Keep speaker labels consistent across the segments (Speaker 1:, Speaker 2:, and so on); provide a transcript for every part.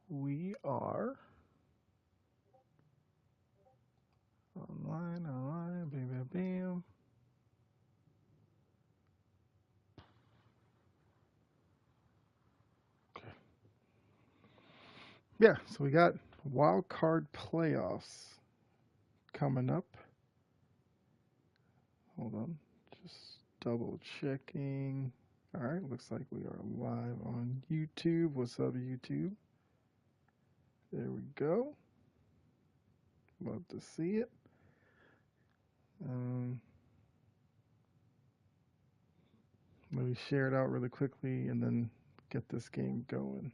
Speaker 1: We are online, bam, bam, bam. Okay. Yeah, so we got wild card playoffs coming up. Hold on, just double checking. All right, looks like we are live on YouTube. What's up, YouTube? There we go. Love to see it. Um, Let me share it out really quickly and then get this game going.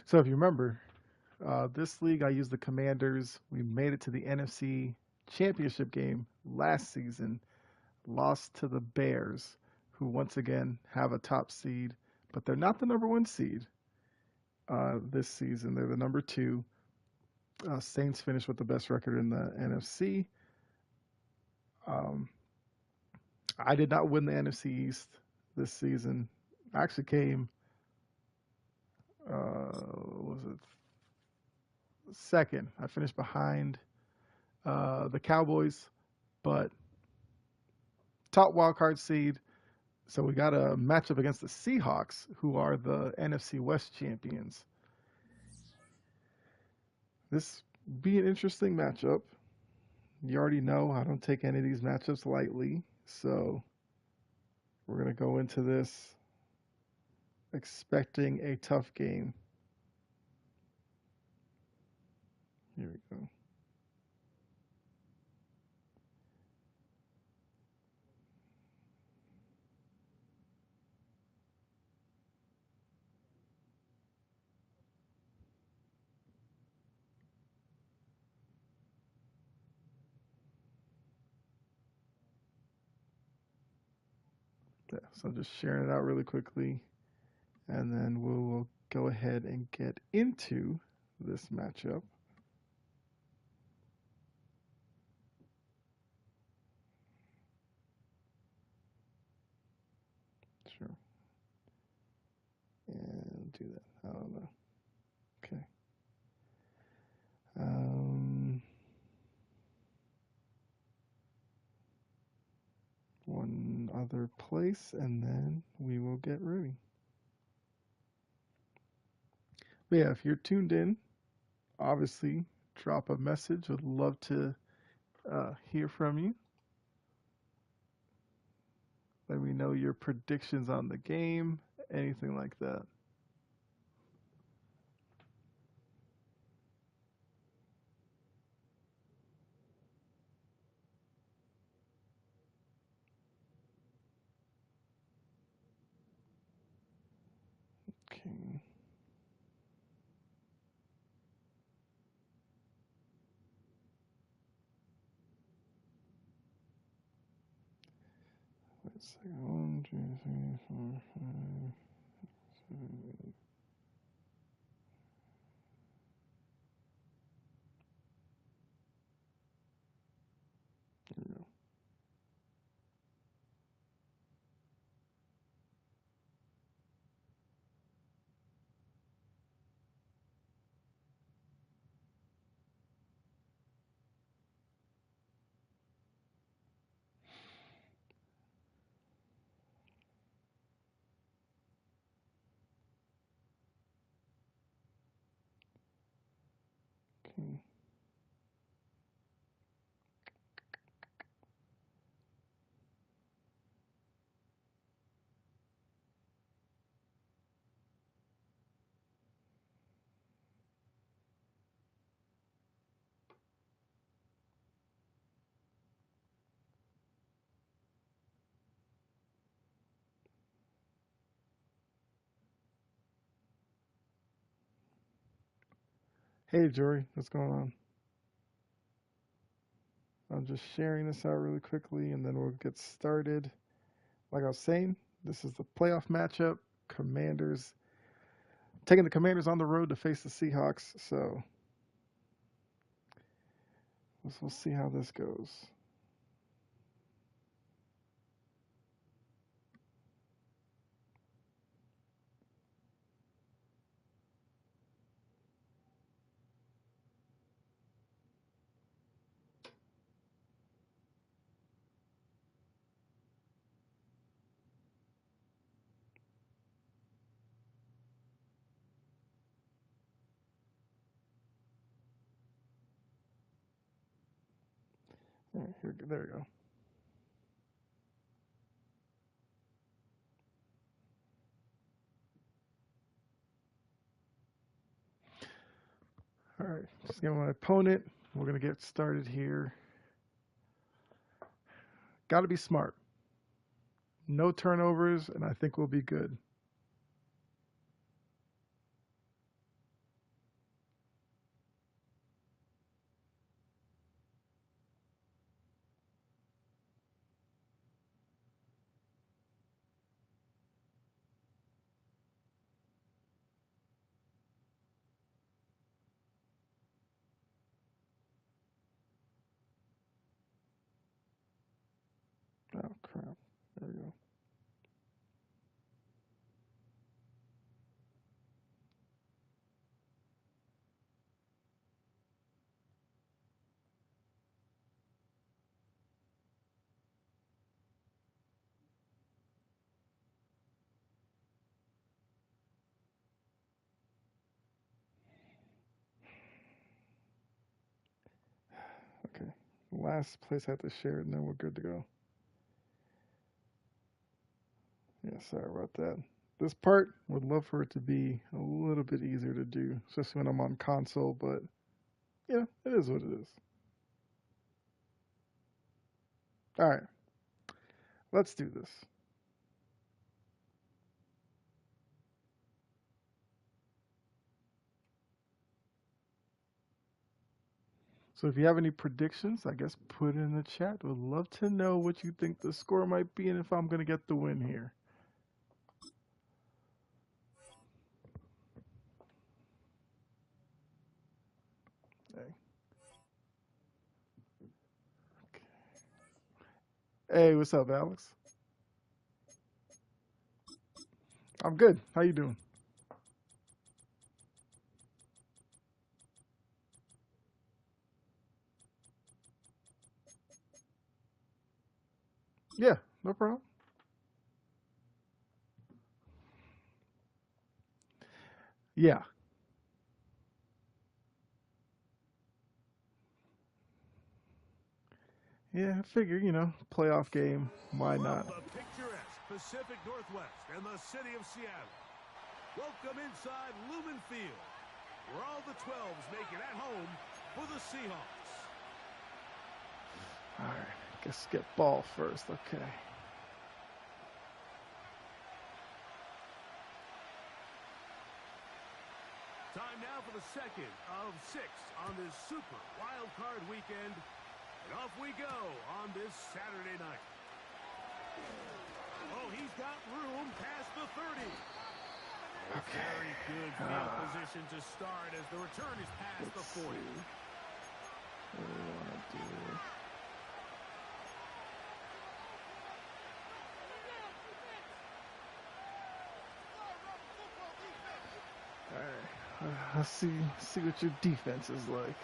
Speaker 1: So if you remember, this league I used the Commanders. We made it to the NFC Championship game last season, lost to the Bears, who once again have a top seed, but they're not the number one seed this season. They're the number two. Saints finished with the best record in the NFC. Um, I did not win the NFC East this season. I actually came, was it second? I finished behind the Cowboys, but top wild card seed. So we got a matchup against the Seahawks, who are the NFC West champions. This be an interesting matchup. You already know I don't take any of these matchups lightly, so we're gonna go into this expecting a tough game. Here we go. Yeah, so just sharing it out really quickly, and then we will go ahead and get into this matchup. Sure. And do that. I don't know. Okay. Um, One other place, and then we will get ready. But yeah, if you're tuned in, obviously drop a message. Would love to hear from you. Let me know your predictions on the game, anything like that. Okay. Let's see. 1, 2, 3, 4, 5, 7, 8. There we go. Okay. Hey, Jory, what's going on? I'm just sharing this out really quickly, and then we'll get started. Like I was saying, this is the playoff matchup. Commanders taking the Commanders on the road to face the Seahawks. So we'll see how this goes. All right, there we go. All right, just get my opponent. We're going to get started here. Got to be smart. No turnovers, and I think we'll be good. Oh, crap. There we go. Okay. Last place I have to share it, and then we're good to go. Yeah, sorry about that. This part, would love for it to be a little bit easier to do, especially when I'm on console, but yeah, it is what it is. All right, let's do this. So if you have any predictions, I guess put it in the chat. Would love to know what you think the score might be and if I'm going to get the win here. Okay. Hey, what's up, Alex? I'm good. How you doing? Yeah, no problem. Yeah. Yeah, I figure, playoff game. Why not?
Speaker 2: From the picturesque Pacific Northwest and the city of Seattle, welcome inside Lumen Field, where all the 12s make it at home for the Seahawks.
Speaker 1: All right, guess get ball first. Okay.
Speaker 2: Time now for the second of 6 on this super wild card weekend. And off we go on this Saturday night. Oh, he's got room past the 30.
Speaker 1: Okay.
Speaker 2: Very good field position to start as the return is past the 40.
Speaker 1: What do we want to do? All right. Let's see what your defense is like.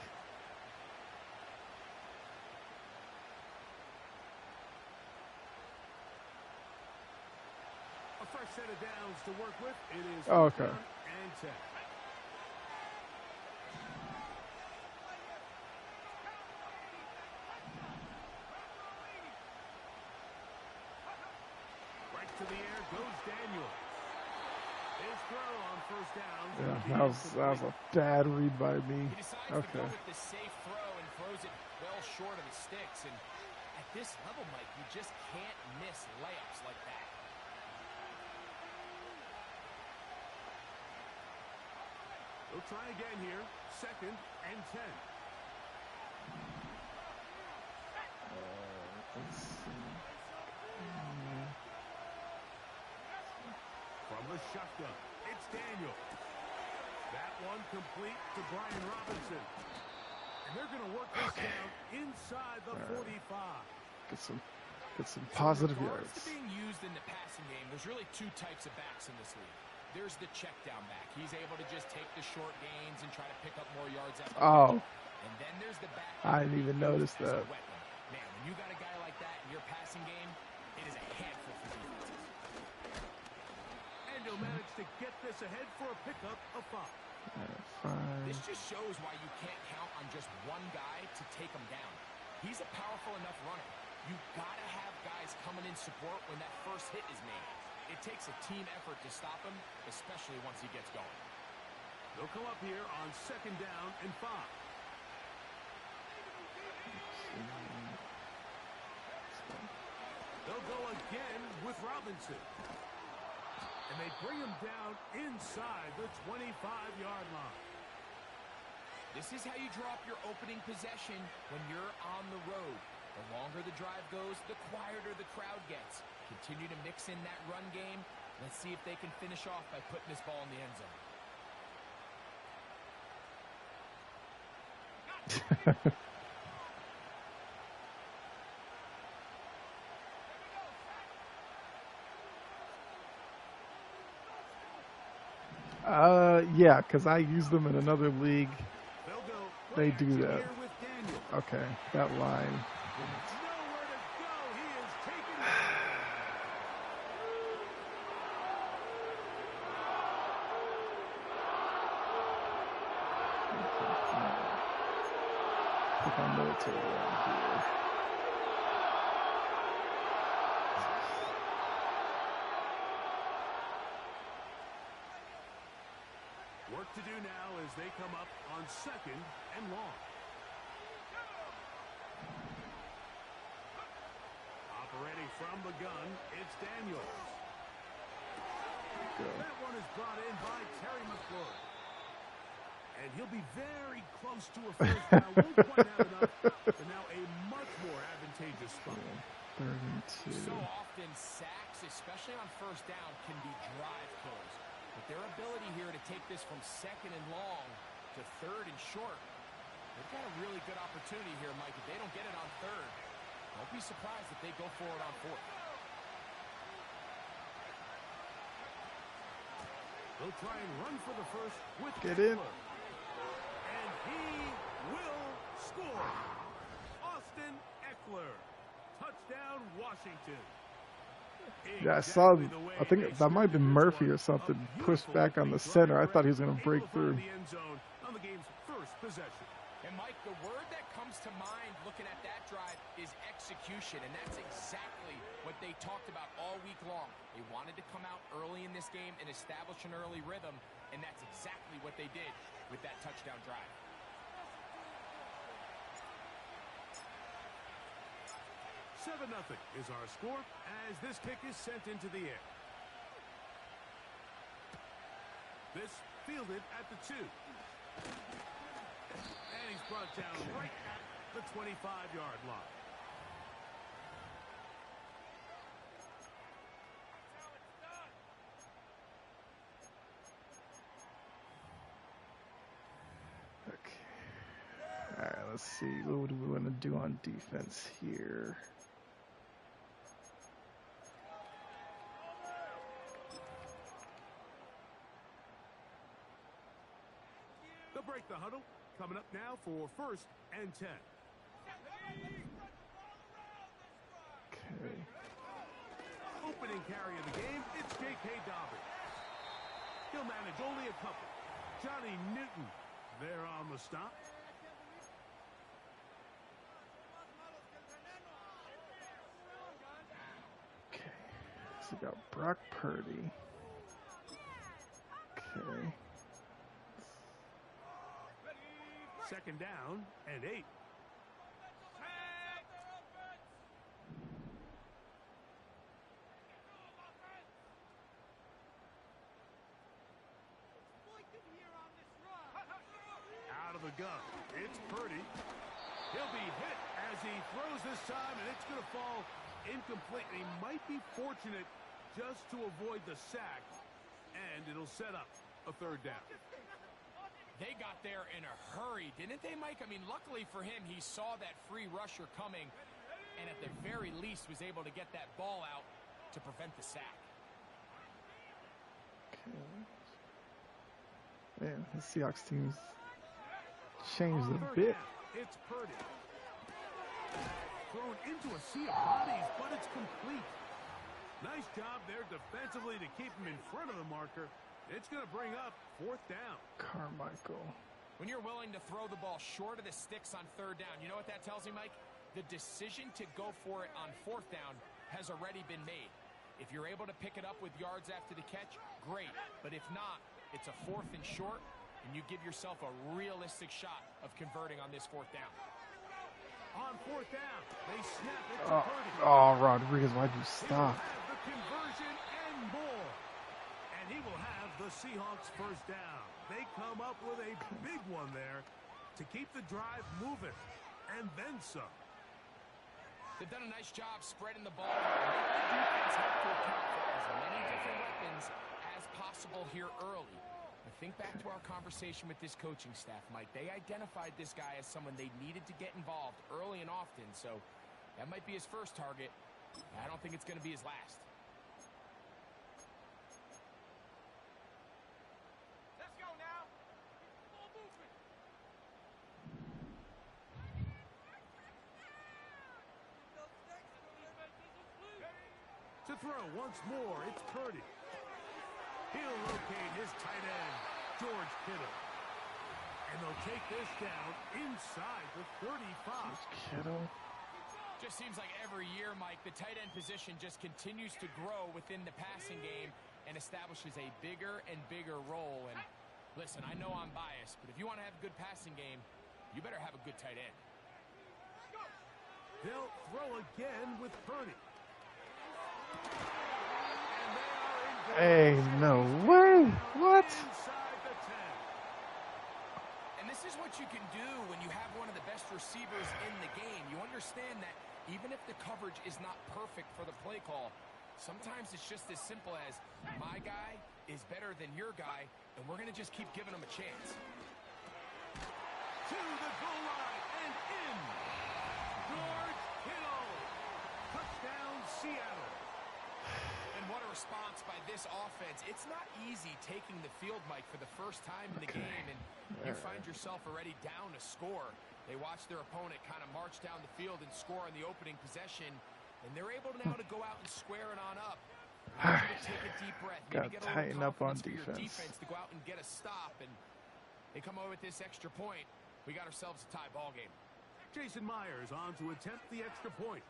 Speaker 2: A fresh set of downs to work with. It is
Speaker 1: okay.
Speaker 2: And 10. Right to the air goes Daniels. His throw on first down.
Speaker 1: Yeah, that was a bad read by me.
Speaker 3: He decides to go with the safe throw and throws it well short of the sticks. And at this level, Mike, you just can't miss layups like that.
Speaker 2: We'll try again here. Second and 10.
Speaker 1: Let's see.
Speaker 2: From the shotgun, it's Daniel. That one complete to Brian Robinson. And they're going to work this down inside the 45.
Speaker 1: Get some positive yards.
Speaker 3: To being used in the passing game, there's really two types of backs in this league. There's the check down back. He's able to just take the short gains and try to pick up more yards after
Speaker 1: oh.
Speaker 3: And then there's the back.
Speaker 1: I didn't even notice that.
Speaker 3: Man, when you got a guy like that in your passing game, it is a handful for defenses.
Speaker 2: And he'll manage to get this ahead for a pickup of 5.
Speaker 3: This just shows why you can't count on just one guy to take him down. He's a powerful enough runner. You've got to have guys coming in support when that first hit is made. It takes a team effort to stop him, especially once he gets going.
Speaker 2: They'll come up here on 2nd down and 5. They'll go again with Robinson. And they bring him down inside the 25-yard line.
Speaker 3: This is how you draw up your opening possession when you're on the road. The longer the drive goes, the quieter the crowd gets. Continue to mix in that run game. Let's see if they can finish off by putting this ball in the end zone.
Speaker 1: Yeah, because I use them in another league. They do that. Okay, that line. Put my military around here.
Speaker 2: Work to do now as they come up on 2nd and long. Operating from the gun, it's Daniels. That one is brought in by Terry McLaurin. And he'll be very close to a first down. Won't quite have enough, but now a much more advantageous spot.
Speaker 1: 32.
Speaker 3: So often sacks, especially on first down, can be drive killers. But their ability here to take this from 2nd and long to 3rd and short, they've got a really good opportunity here, Mike. If they don't get it on 3rd, don't be surprised if they go for it on 4th.
Speaker 2: They'll try and run for the first with
Speaker 1: Get in.
Speaker 2: And he will score. Austin Eckler. Touchdown, Washington.
Speaker 1: Yeah, I saw, I think that might have been Murphy or something, pushed back on the center. I thought he was going to break through.
Speaker 2: On the game's first possession.
Speaker 3: And Mike, the word that comes to mind looking at that drive is execution, and that's exactly what they talked about all week long. They wanted to come out early in this game and establish an early rhythm, and that's exactly what they did with that touchdown drive.
Speaker 2: $7-0 is our score as this kick is sent into the air. This fielded at the 2. And he's brought down right at the 25-yard line.
Speaker 1: Okay. All right, let's see. What do we want to do on defense here?
Speaker 2: They'll break the huddle. Coming up now for 1st and 10.
Speaker 1: Okay.
Speaker 2: Opening carry of the game, it's J.K. Dobbins. He'll manage only a couple. Johnny Newton there on the stop.
Speaker 1: Okay. So we got Brock Purdy. Okay.
Speaker 2: 2nd down and 8. Out of the gun, it's Purdy. He'll be hit as he throws this time, and it's going to fall incomplete. He might be fortunate just to avoid the sack, and it'll set up a 3rd down.
Speaker 3: They got there in a hurry, didn't they, Mike? I mean, luckily for him, he saw that free rusher coming and at the very least was able to get that ball out to prevent the sack.
Speaker 1: Okay. Man, the Seahawks team's changed a bit.
Speaker 2: It's Purdy. Thrown into a sea of bodies, but it's complete. Nice job there defensively to keep him in front of the marker. It's going to bring up 4th down.
Speaker 1: Carmichael.
Speaker 3: When you're willing to throw the ball short of the sticks on 3rd down, you know what that tells me, Mike? The decision to go for it on 4th down has already been made. If you're able to pick it up with yards after the catch, great. But if not, it's a 4th and short, and you give yourself a realistic shot of converting on this 4th down.
Speaker 2: On 4th down, they snap it to Purdy.
Speaker 1: Oh, Rodriguez, why'd you stop?
Speaker 2: He will have the conversion and more. And he will have the Seahawks 1st down. They come up with a big one there to keep the drive moving. And then some.
Speaker 3: They've done a nice job spreading the ball. The defense have to account for as many different weapons as possible here early. But think back to our conversation with this coaching staff, Mike. They identified this guy as someone they needed to get involved early and often. So that might be his first target. I don't think it's going to be his last. Let's go now. Ball movement.
Speaker 2: To throw once more, it's Purdy. He'll locate his tight end, George Kittle. And they'll take this down inside the 35.
Speaker 1: Kittle.
Speaker 3: Just seems like every year, Mike, the tight end position just continues to grow within the passing game and establishes a bigger and bigger role. And listen, I know I'm biased, but if you want to have a good passing game, you better have a good tight end.
Speaker 2: They'll throw again with Purdy.
Speaker 1: Hey, no way. What?
Speaker 3: And this is what you can do when you have one of the best receivers in the game. You understand that even if the coverage is not perfect for the play call, sometimes it's just as simple as my guy is better than your guy, and we're going to just keep giving him a chance.
Speaker 2: To the goal line and in. George Kittle. Touchdown, Seattle.
Speaker 3: And what a response by this offense. It's not easy taking the field, Mike, for the first time in the game, and you find yourself already down a score. They watch their opponent kind of march down the field and score on the opening possession, and they're able now to go out and square it on up. Take a deep breath. Maybe get a
Speaker 1: tighten
Speaker 3: little
Speaker 1: up on
Speaker 3: confidence for your
Speaker 1: defense.
Speaker 3: defense to go out and get a stop, and they come away with this extra point. We got ourselves a tie ball game.
Speaker 2: Jason Myers on to attempt the extra point.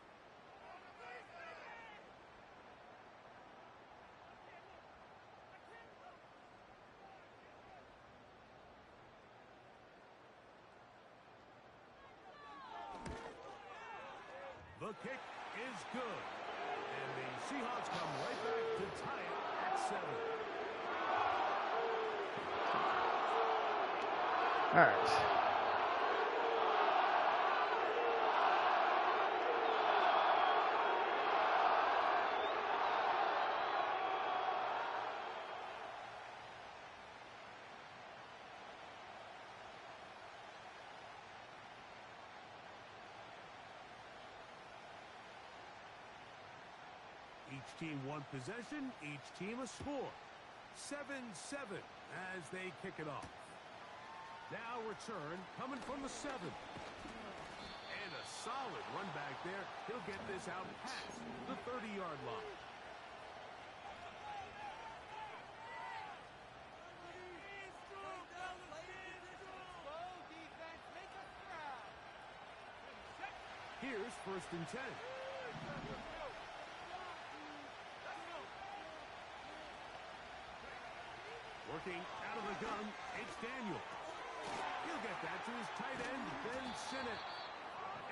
Speaker 2: The kick is good. And the Seahawks come right back to tie it at 7.
Speaker 1: All right.
Speaker 2: Each team one possession, each team a score. 7-7 as they kick it off. Now return coming from the 7. And a solid run back there. He'll get this out past the 30-yard line. Here's 1st and 10. Working out of the gun, it's Daniel. He'll get that to his tight end, Ben Sinnott.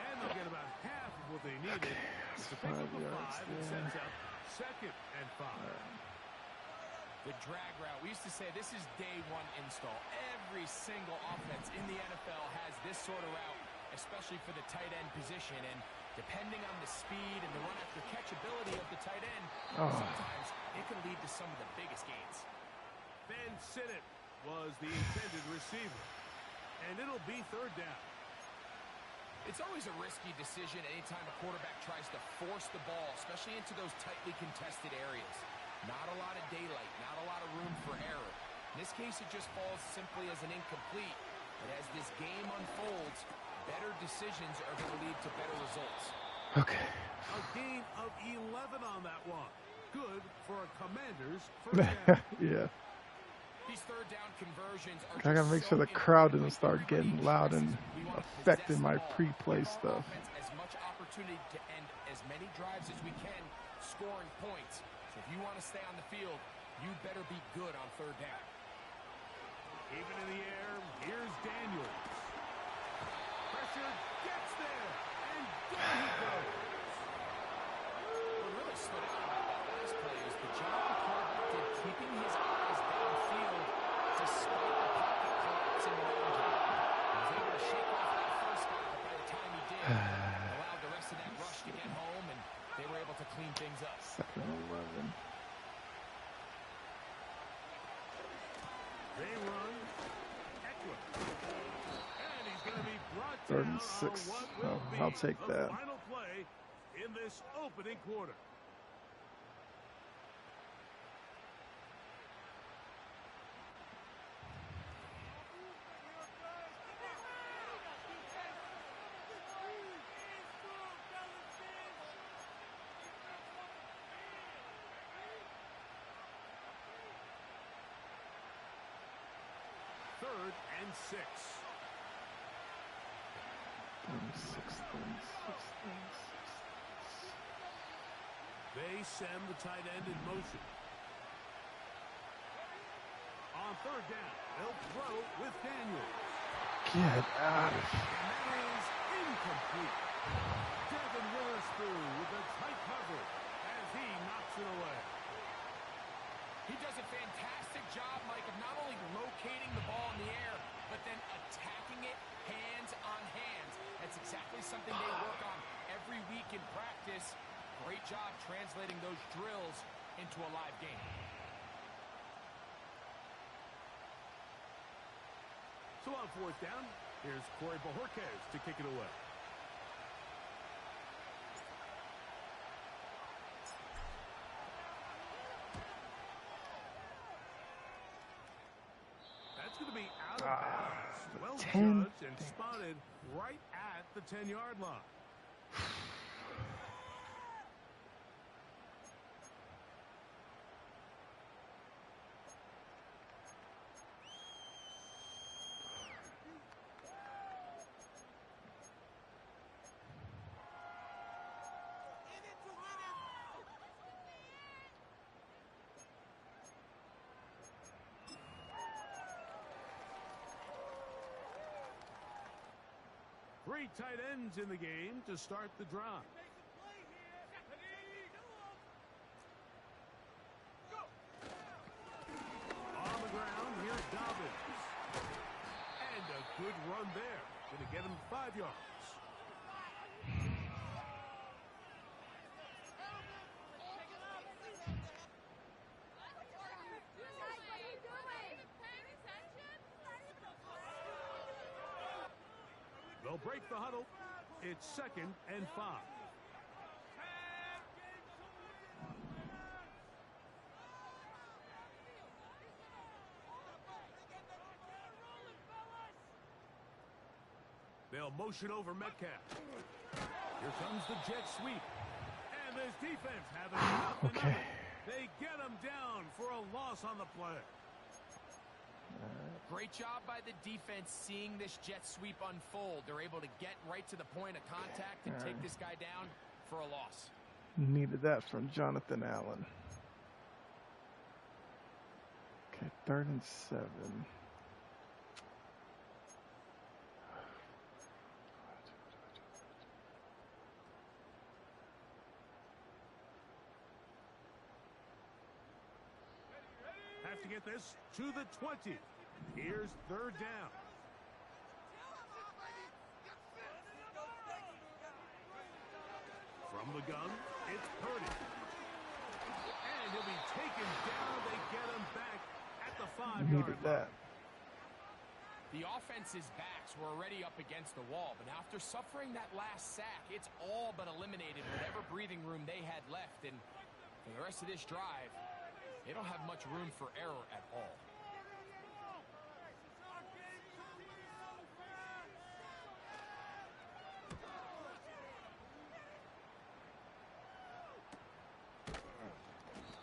Speaker 2: And they'll get about half of what they needed to pick up the 5 and sets up 2nd and 5.
Speaker 3: The drag route. We used to say this is day one install. Every single offense in the NFL has this sort of route, especially for the tight end position. And depending on the speed and the run after catch ability of the tight end, sometimes it can lead to some of the biggest gains.
Speaker 2: Ben Sinnott was the intended receiver. And it'll be third down.
Speaker 3: It's always a risky decision anytime a quarterback tries to force the ball, especially into those tightly contested areas. Not a lot of daylight, not a lot of room for error. In this case, it just falls simply as an incomplete. But as this game unfolds, better decisions are going to lead to better results.
Speaker 1: Okay.
Speaker 2: A gain of 11 on that one. Good for a Commander's first down.
Speaker 1: Yeah.
Speaker 3: These third down conversions are
Speaker 1: I gotta make sure the crowd doesn't start getting loud and affecting my pre-play stuff.
Speaker 3: As much opportunity to end as many drives as we can, scoring points. So if you want to stay on the field, you better be good on third down.
Speaker 2: Even in the air, here's Daniels. Pressure gets there, and down he goes.
Speaker 3: What really stood out about that last play is the job the quarterback did keeping his eyes downfield despite the pocket collapsing around him. He was able to shake off that first guy, but by the time he did, allowed the rest of that rush to get home, and they were able to clean things up.
Speaker 1: Second and 11.
Speaker 2: They run. Eckler. And he's going to be brought
Speaker 1: Third
Speaker 2: down
Speaker 1: and 6.
Speaker 2: on what will be
Speaker 1: I'll take
Speaker 2: the
Speaker 1: that.
Speaker 2: final play in this opening quarter. Third and 6.
Speaker 1: 36.
Speaker 2: They send the tight end in motion. On third down, they'll throw with Daniels.
Speaker 1: Get out of here.
Speaker 2: And that is incomplete. Devin Witherspoon with a tight coverage as he knocks it away.
Speaker 3: He does a fantastic job, Mike, of not only locating the ball in the air, but then attacking it hands on hands. That's exactly something they work on every week in practice. Great job translating those drills into a live game.
Speaker 2: So on fourth down, here's Corey Bojorquez to kick it away. That's going to be out of bounds. Well
Speaker 1: 10.
Speaker 2: judged and spotted right at the 10-yard line. Three tight ends in the game to start the drive. On the ground, here's Dobbins. And a good run there. Going to get him 5 yards. They'll break the huddle. It's 2nd and 5. They'll motion over Metcalf. Here comes the jet sweep. And this defense having enough.
Speaker 1: Okay.
Speaker 2: They get him down for a loss on the play.
Speaker 3: Great job by the defense seeing this jet sweep unfold. They're able to get right to the point of contact and take this guy down for a loss.
Speaker 1: Needed that from Jonathan Allen. Okay, 3rd and 7.
Speaker 2: Have to get this to the 20. Here's 3rd down. From the gun, it's Purdy. And he'll be taken down. They get him back at the 5-yard line.
Speaker 1: Needed that.
Speaker 3: The offense's backs were already up against the wall, but after suffering that last sack, it's all but eliminated whatever breathing room they had left. And for the rest of this drive, they don't have much room for error at all.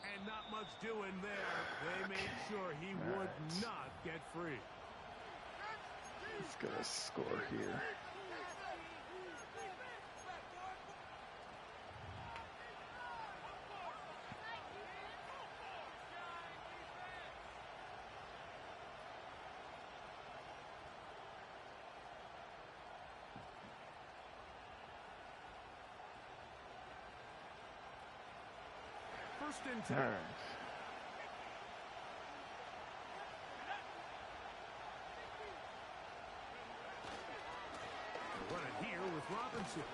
Speaker 2: And not much doing there. They made sure he would not get free.
Speaker 1: He's gonna score here.
Speaker 2: First and 10.
Speaker 1: All right.
Speaker 2: Run it here with Robinson.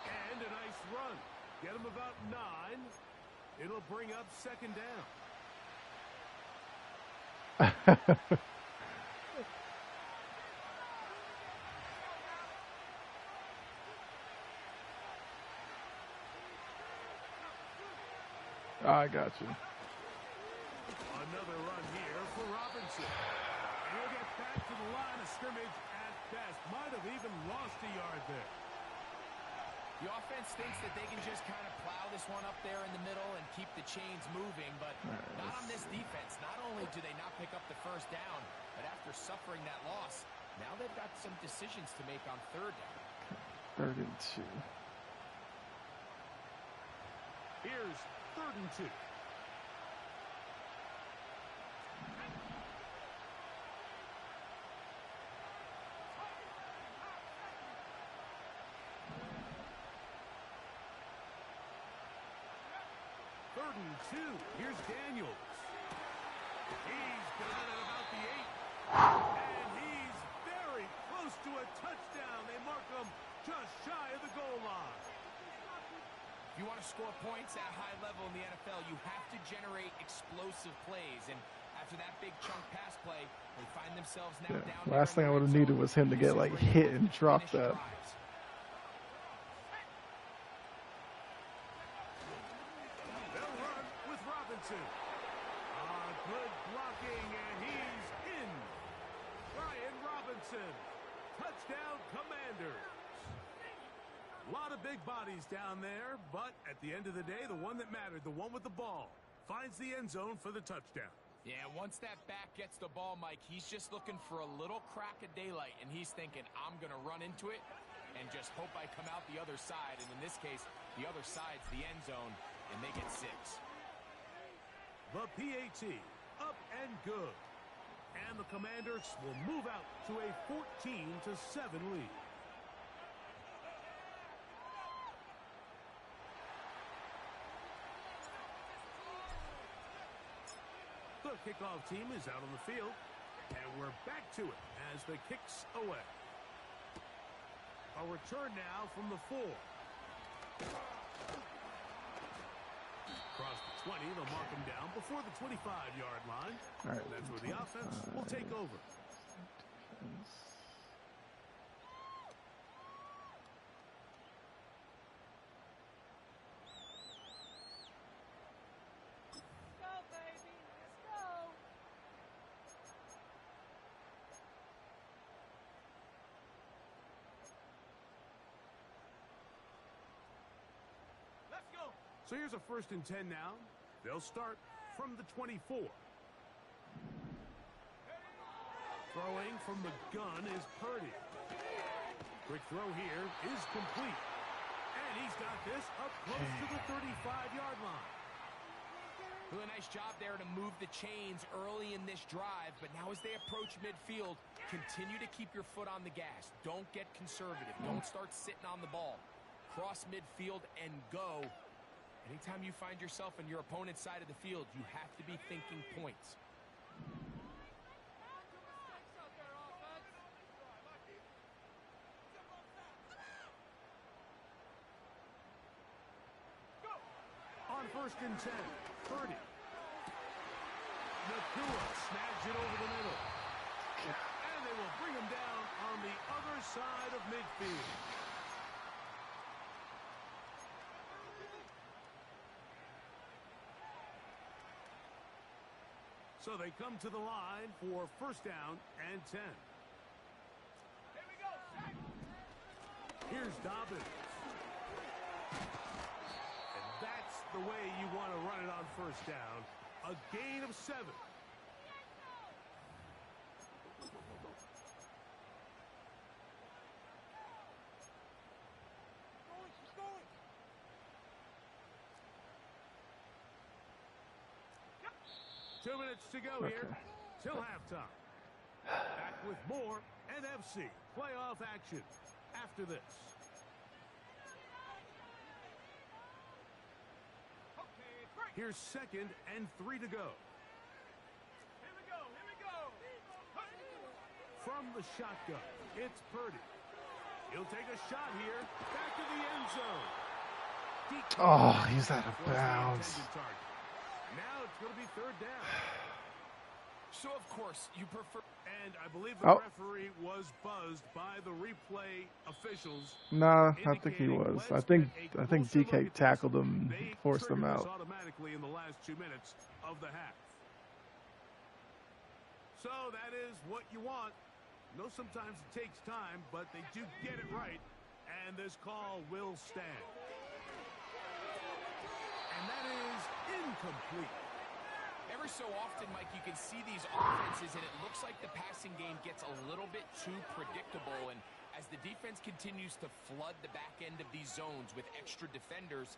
Speaker 2: And a nice run. Get him about 9. It'll bring up second down.
Speaker 1: I got you.
Speaker 2: Another run here for Robinson. And he'll get back to the line of scrimmage at best. Might have even lost a yard there.
Speaker 3: The offense thinks that they can just kind of plow this one up there in the middle and keep the chains moving, but not on this defense. Not only do they not pick up the first down, but after suffering that loss, now they've got some decisions to make on third down.
Speaker 1: 3rd and 2.
Speaker 2: Here's 3rd and 2. Third and 2. Here's Daniels. He's got it at about the 8. And he's very close to a touchdown. They mark him just shy of the goal line.
Speaker 3: If you want to score points at a high level in the NFL, you have to generate explosive plays. And after that big chunk pass play, they find themselves now down.
Speaker 1: Last thing I would have needed was him to get like hit and drop that.
Speaker 2: They'll run with Robinson. Good blocking, and he's in. Brian Robinson. Touchdown, Commanders. A lot of big bodies down there, but at the end of the day, the one that mattered, the one with the ball, finds the end zone for the touchdown.
Speaker 3: Yeah, once that back gets the ball, Mike, he's just looking for a little crack of daylight, and he's thinking, I'm going to run into it and just hope I come out the other side. And in this case, the other side's the end zone, and they get 6.
Speaker 2: The PAT, up and good. And the Commanders will move out to a 14-7 lead. The kickoff team is out on the field, and we're back to it as the kick's away. A return now from the 4. Across the 20, they'll mark him down before the 25-yard line.
Speaker 1: All right,
Speaker 2: And that's where the offense will take over. So here's a 1st and 10 now. They'll start from the 24. Throwing from the gun is Purdy. Quick throw here is complete. And he's got this up close to the 35-yard line.
Speaker 3: Really nice job there to move the chains early in this drive, but now as they approach midfield, continue to keep your foot on the gas. Don't get conservative. Don't start sitting on the ball. Cross midfield and go. Anytime you find yourself on your opponent's side of the field, you have to be thinking points.
Speaker 2: On 1st and 10, Purdy. Nakua snags it over the middle. And they will So they come to the line for first down and 10.
Speaker 3: Here we go.
Speaker 2: Here's Dobbins. And that's the way you want to run it on first down. A gain of 7.
Speaker 3: Keep going.
Speaker 2: 2 minutes to go here till halftime. Back with more NFC playoff action after this. Here's 2nd and 3 to go.
Speaker 3: Here we go.
Speaker 2: From the shotgun, it's Purdy. He'll take a shot here. Back to the end zone.
Speaker 1: Oh, he's out of bounds.
Speaker 2: Now it's going to be 3rd down.
Speaker 3: So, of course, you prefer...
Speaker 2: And I believe the referee was buzzed by the replay officials.
Speaker 1: Nah, I think he was. I think DK tackled him and forced him out.
Speaker 2: Automatically in the last 2 minutes of the half. So that is what you want. I know sometimes it takes time, but they do get it right. And this call will stand. And that is incomplete.
Speaker 3: Every so often, Mike, you can see these offenses, and it looks like the passing game gets a little bit too predictable. And as the defense continues to flood the back end of these zones with extra defenders,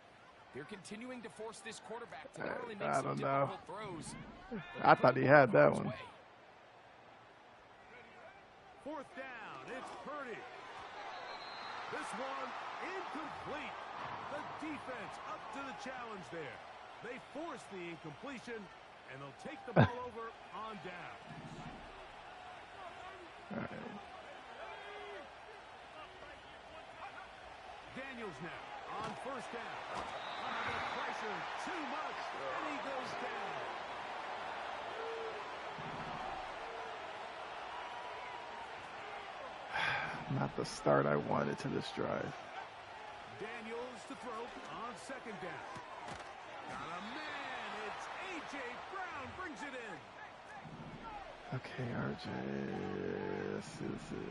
Speaker 3: they're continuing to force this quarterback to not only make some difficult throws.
Speaker 1: I thought he had that one.
Speaker 2: 4th down, it's Purdy. This one incomplete. The defense up to the challenge there. They force the incompletion, and they'll take the ball over on down.
Speaker 1: All right.
Speaker 2: Daniels now on 1st down. Under pressure, too much, and he goes down.
Speaker 1: Not the start I wanted to this drive.
Speaker 2: Daniels to throw on 2nd down. Got a man. It's A.J. Brown brings it in.
Speaker 1: Okay, RJ. This is it.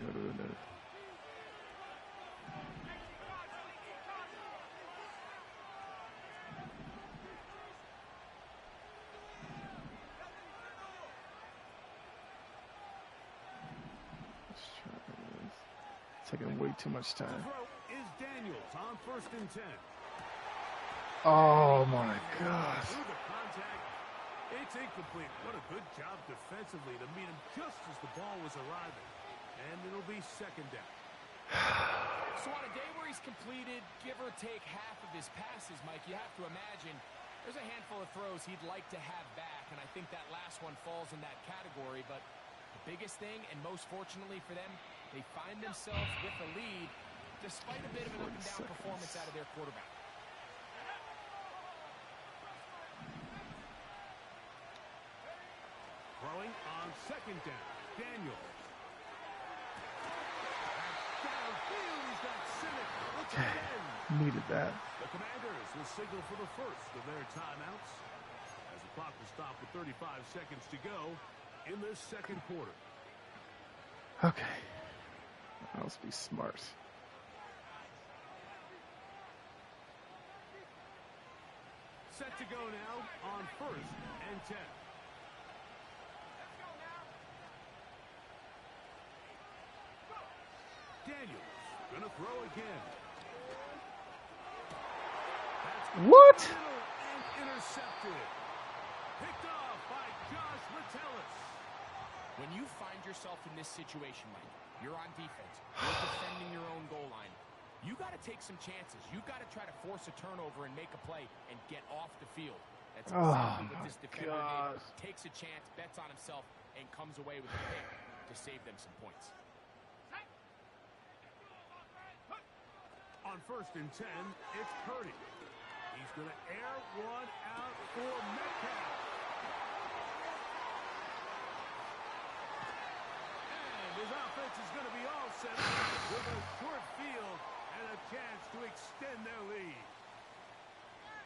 Speaker 1: Let's try this. Taking way too much
Speaker 2: The
Speaker 1: time.
Speaker 2: throw is Daniels on 1st and 10.
Speaker 1: Oh my gosh.
Speaker 2: Through the contact, it's incomplete. What a good job defensively to meet him just as the ball was arriving. And it'll be 2nd down.
Speaker 3: So on a day where he's completed, give or take half of his passes, Mike, you have to imagine there's a handful of throws he'd like to have back, and I think that last one falls in that category. But the biggest thing, and most fortunately for them, they find themselves with the lead despite a bit of an up-and-down performance out of their quarterback.
Speaker 2: Throwing on 2nd down. Daniels. That's downfield. He's got Cynic. Looks again.
Speaker 1: Needed that.
Speaker 2: The Commanders will signal for the first of their timeouts as the clock will stop with 35 seconds to go in this 2nd quarter.
Speaker 1: Okay. Let's be smart.
Speaker 2: Set to go now on 1st and 10. Daniels gonna throw again.
Speaker 1: What?
Speaker 2: And intercepted. Picked off by Josh Metellus.
Speaker 3: When you find yourself in this situation, Mike, you're on defense, you're defending your own goal line, you got to take some chances. You got to try to force a turnover and make a play and get off the field. That's exactly what this defender did. Takes a chance, bets on himself, and comes away with a pick to save them some points.
Speaker 2: On 1st and 10, it's Purdy. He's going to air one out for Metcalf. And his offense is going to be all set up with a short field and a chance to extend their lead.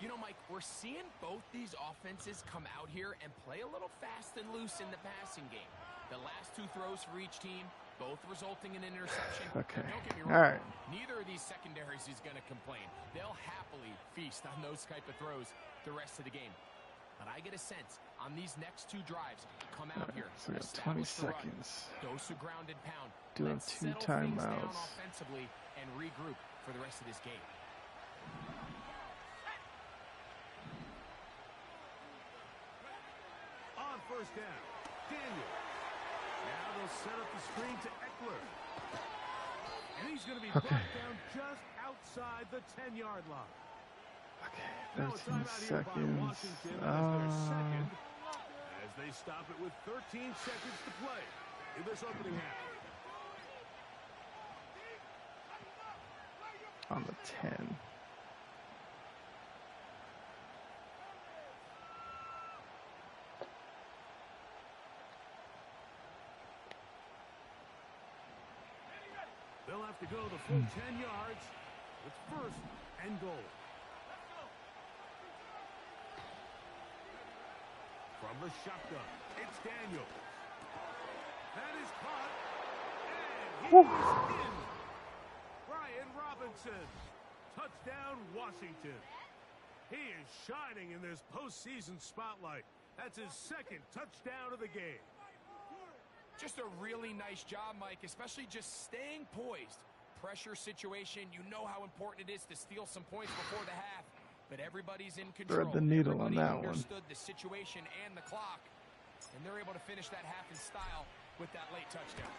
Speaker 3: You know, Mike, we're seeing both these offenses come out here and play a little fast and loose in the passing game. The last two throws for each team, both resulting in an interception.
Speaker 1: Okay.
Speaker 3: Now, don't get me
Speaker 1: All
Speaker 3: wrong.
Speaker 1: right.
Speaker 3: Neither of these secondaries is going to complain. They'll happily feast on those type of throws the rest of the game. But I get a sense on these next two drives, come out here,
Speaker 1: So we got 20
Speaker 3: establish the run,
Speaker 1: seconds.
Speaker 3: dose of ground and pound.
Speaker 1: Doing
Speaker 3: Let's
Speaker 1: 2
Speaker 3: settle things down
Speaker 1: timeouts.
Speaker 3: offensively and regroup for the rest of this game.
Speaker 2: On first down, Daniel. Now they'll set up the screen to Eckler. And he's going to be brought down just outside the 10-yard line.
Speaker 1: Okay,
Speaker 2: Now a
Speaker 1: 13
Speaker 2: timeout here by
Speaker 1: seconds.
Speaker 2: Washington as their second, as they stop it with 13 seconds to play in this opening half.
Speaker 1: On the 10.
Speaker 2: They'll have to go the full 10 yards. It's first and goal. From the shotgun, it's Daniel. That is caught. And he's in. Brian Robinson. Touchdown, Washington. He is shining in this postseason spotlight. That's his second touchdown of the game.
Speaker 3: Just a really nice job, Mike, especially just staying poised. Pressure situation, you know how important it is to steal some points before the half, but everybody's in control.
Speaker 1: Thread the needle on
Speaker 3: Everybody
Speaker 1: that one.
Speaker 3: understood the situation and the clock, and they're able to finish that half in style with that late touchdown.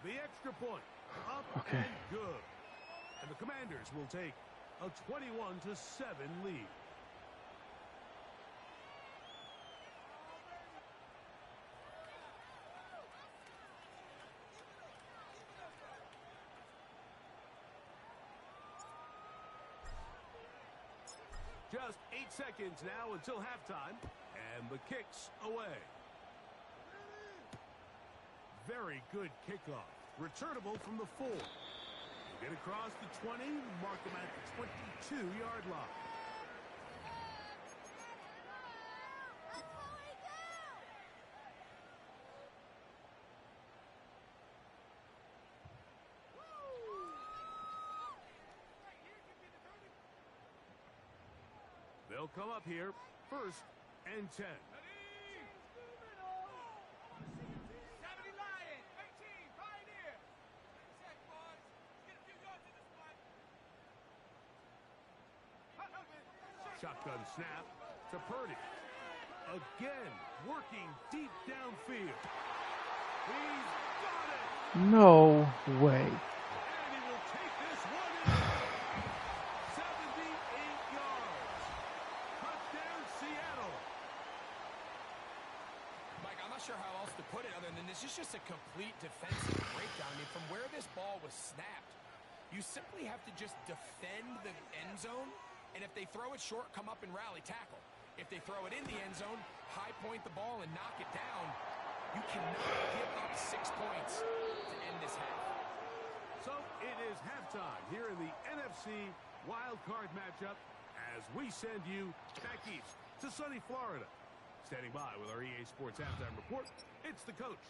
Speaker 2: The extra point, up
Speaker 1: Okay.
Speaker 2: and good. And the Commanders will take a 21-7 lead. Just 8 seconds now until halftime, and the kick's away. Very good kickoff. Returnable from the 4. Get across the 20, mark them at the 22-yard line. They'll come up here, first and 10. Shotgun snap to Purdy. Again, working deep downfield. He's got it!
Speaker 1: No way.
Speaker 2: And he will take this one in. 78 yards. Touchdown, Seattle.
Speaker 3: Mike, I'm not sure how else to put it other than this is just a complete defensive breakdown. I mean, from where this ball was snapped, you simply have to just defend the end zone. And if they throw it short, come up and rally tackle. If they throw it in the end zone, high point the ball and knock it down. You cannot give up 6 points to end this half.
Speaker 2: So it is halftime here in the NFC Wild Card matchup as we send you back east to sunny Florida. Standing by with our EA Sports halftime report, it's the coach,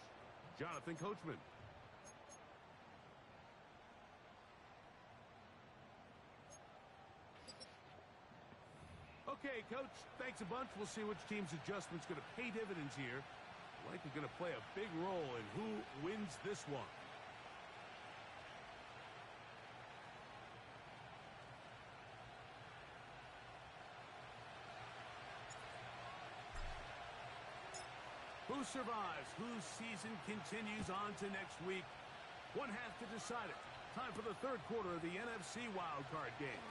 Speaker 2: Jonathan Coachman. Okay, Coach, thanks a bunch. We'll see which team's adjustment's going to pay dividends here. Likely going to play a big role in who wins this one. Who survives? Whose season continues on to next week? One half to decide it. Time for the third quarter of the NFC wildcard game.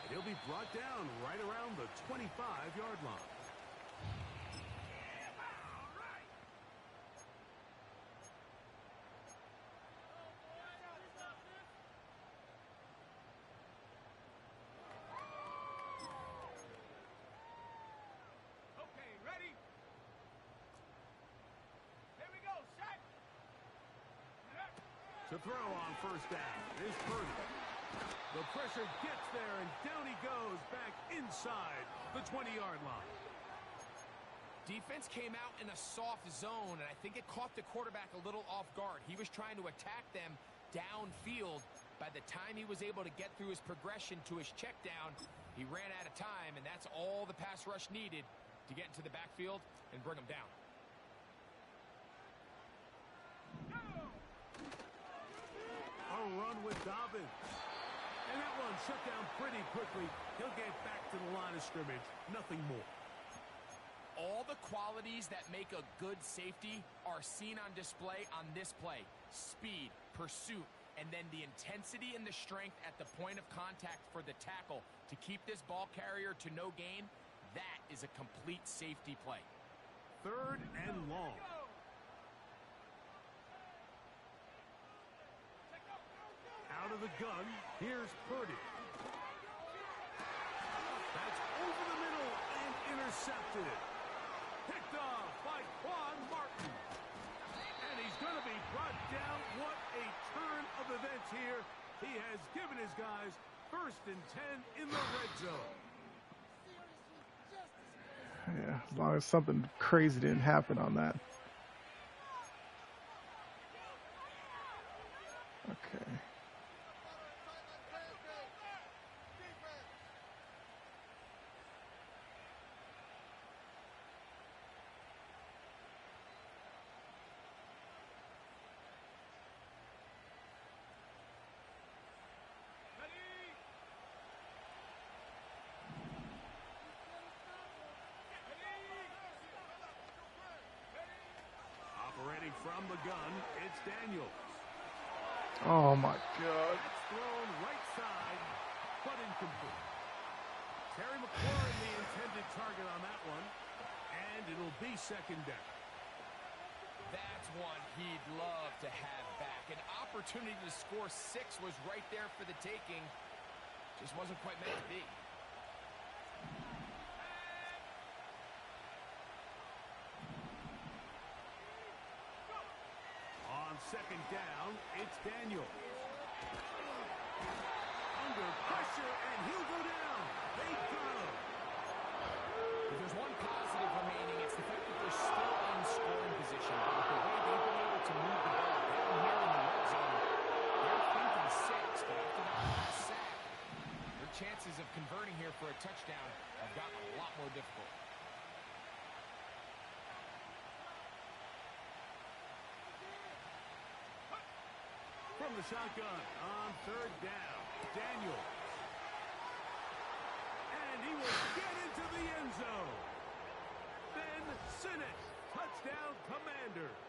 Speaker 2: And he'll be brought down right around the 25-yard line.
Speaker 3: Okay, ready? Here we go, set.
Speaker 2: To throw on first down is Purdy. The pressure gets there, and down he goes back inside the 20-yard line.
Speaker 3: Defense came out in a soft zone, and I think it caught the quarterback a little off guard. He was trying to attack them downfield. By the time he was able to get through his progression to his check down, he ran out of time, and that's all the pass rush needed to get into the backfield and bring him down.
Speaker 2: A run with Dobbins. And that one shut down pretty quickly. He'll get back to the line of scrimmage. Nothing more.
Speaker 3: All the qualities that make a good safety are seen on display on this play. Speed, pursuit, and then the intensity and the strength at the point of contact for the tackle to keep this ball carrier to no gain. That is a complete safety play.
Speaker 2: 3rd and long. Out of the gun, here's Purdy. That's over the middle and intercepted. Picked off by Quan Martin. And he's going to be brought down. What a turn of events here. He has given his guys 1st and 10 in the red zone.
Speaker 1: Yeah, as long as something crazy didn't happen on that. Okay.
Speaker 2: Operating from the gun, it's Daniels.
Speaker 1: Oh my God.
Speaker 2: That's thrown right side, but incomplete. Terry McLaurin, the intended target on that one, and it'll be 2nd down.
Speaker 3: That's one he'd love to have back. An opportunity to score 6 was right there for the taking. Just wasn't quite meant to be.
Speaker 2: On 2nd down, it's Daniel. Under pressure, and he'll go down. They got him.
Speaker 3: If there's one positive remaining, it's the fact that they're still in scoring position. But with the way they've been able to move the ball down here in the red zone, they're thinking 6. But after that last sack, their chances of converting here for a touchdown have gotten a lot more difficult.
Speaker 2: From the shotgun on 3rd down, Daniels. And he will get into the end zone. Ben Sinnott, touchdown Commanders.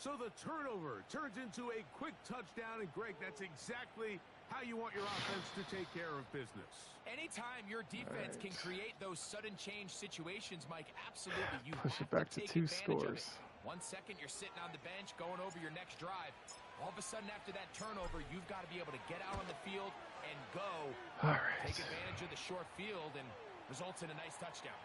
Speaker 2: So the turnover turns into a quick touchdown, and Greg, that's exactly how you want your offense to take care of business.
Speaker 3: Anytime your defense can create those sudden change situations, Mike, absolutely, you
Speaker 1: Push it
Speaker 3: have
Speaker 1: back
Speaker 3: to
Speaker 1: to
Speaker 3: take
Speaker 1: 2
Speaker 3: advantage of it.
Speaker 1: scores.
Speaker 3: 1 second, you're sitting on the bench, going over your next drive. All of a sudden, after that turnover, you've got to be able to get out on the field and go.
Speaker 1: All right.
Speaker 3: Take advantage of the short field and results in a nice touchdown.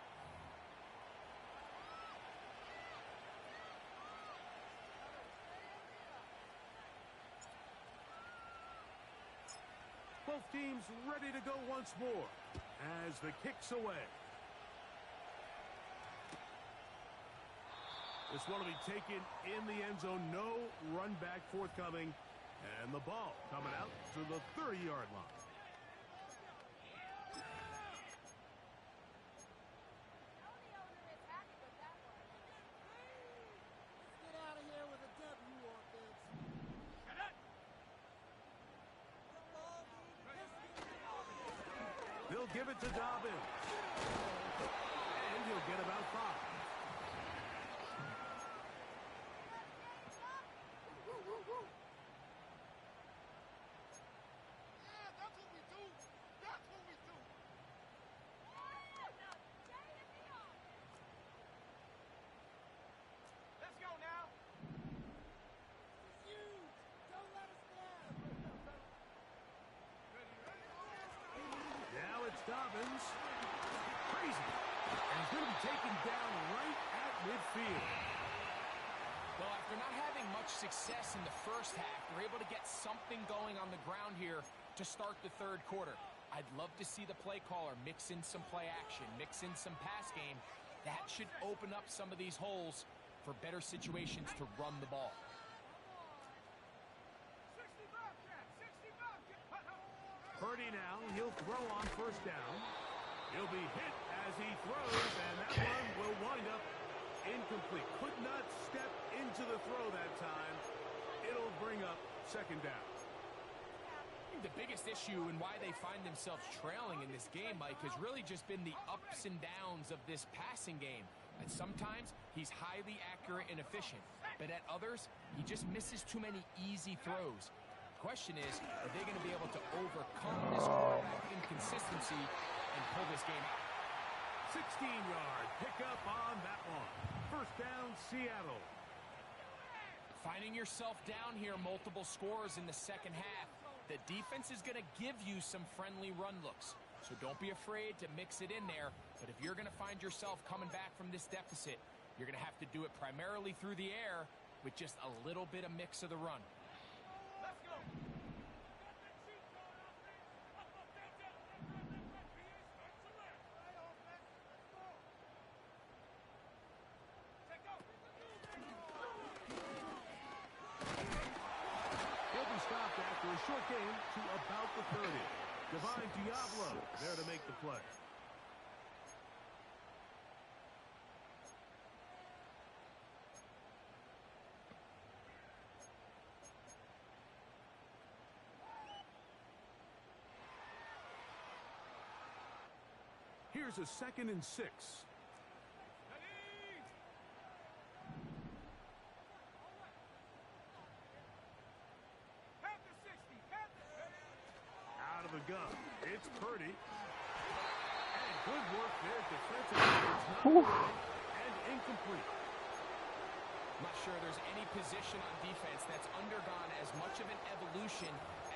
Speaker 2: Both teams ready to go once more as the kick's away. This one will be taken in the end zone. No run back forthcoming. And the ball coming out to the 30-yard line.
Speaker 4: Get out of here with a W, offense.
Speaker 2: They'll give it to Dobbins. And he'll get about 5. Dobbins, crazy, and he's going to be taken down right at midfield.
Speaker 3: Well, after not having much success in the first half, they're able to get something going on the ground here to start the third quarter. I'd love to see the play caller mix in some play action, mix in some pass game. That should open up some of these holes for better situations to run the ball.
Speaker 2: Purdy now, he'll throw on first down. He'll be hit as he throws, and that one will wind up incomplete. Could not step into the throw that time. It'll bring up second down.
Speaker 3: The biggest issue and why they find themselves trailing in this game, Mike, has really just been the ups and downs of this passing game. And sometimes he's highly accurate and efficient, but at others, he just misses too many easy throws. The question is, are they going to be able to overcome this quarterback inconsistency and pull this game out?
Speaker 2: 16-yard pickup on that one. First down, Seattle.
Speaker 3: Finding yourself down here, multiple scores in the second half. The defense is going to give you some friendly run looks. So don't be afraid to mix it in there. But if you're going to find yourself coming back from this deficit, you're going to have to do it primarily through the air with just a little bit of mix of the run.
Speaker 2: Let's go. He'll be stopped after a short game to about the 30. Divine Diablo there to make the play. Here's a 2nd and 6. Out of the gun. It's Purdy. And good work there defensively. It's not and incomplete.
Speaker 3: I'm not sure there's any position on defense that's undergone as much of an evolution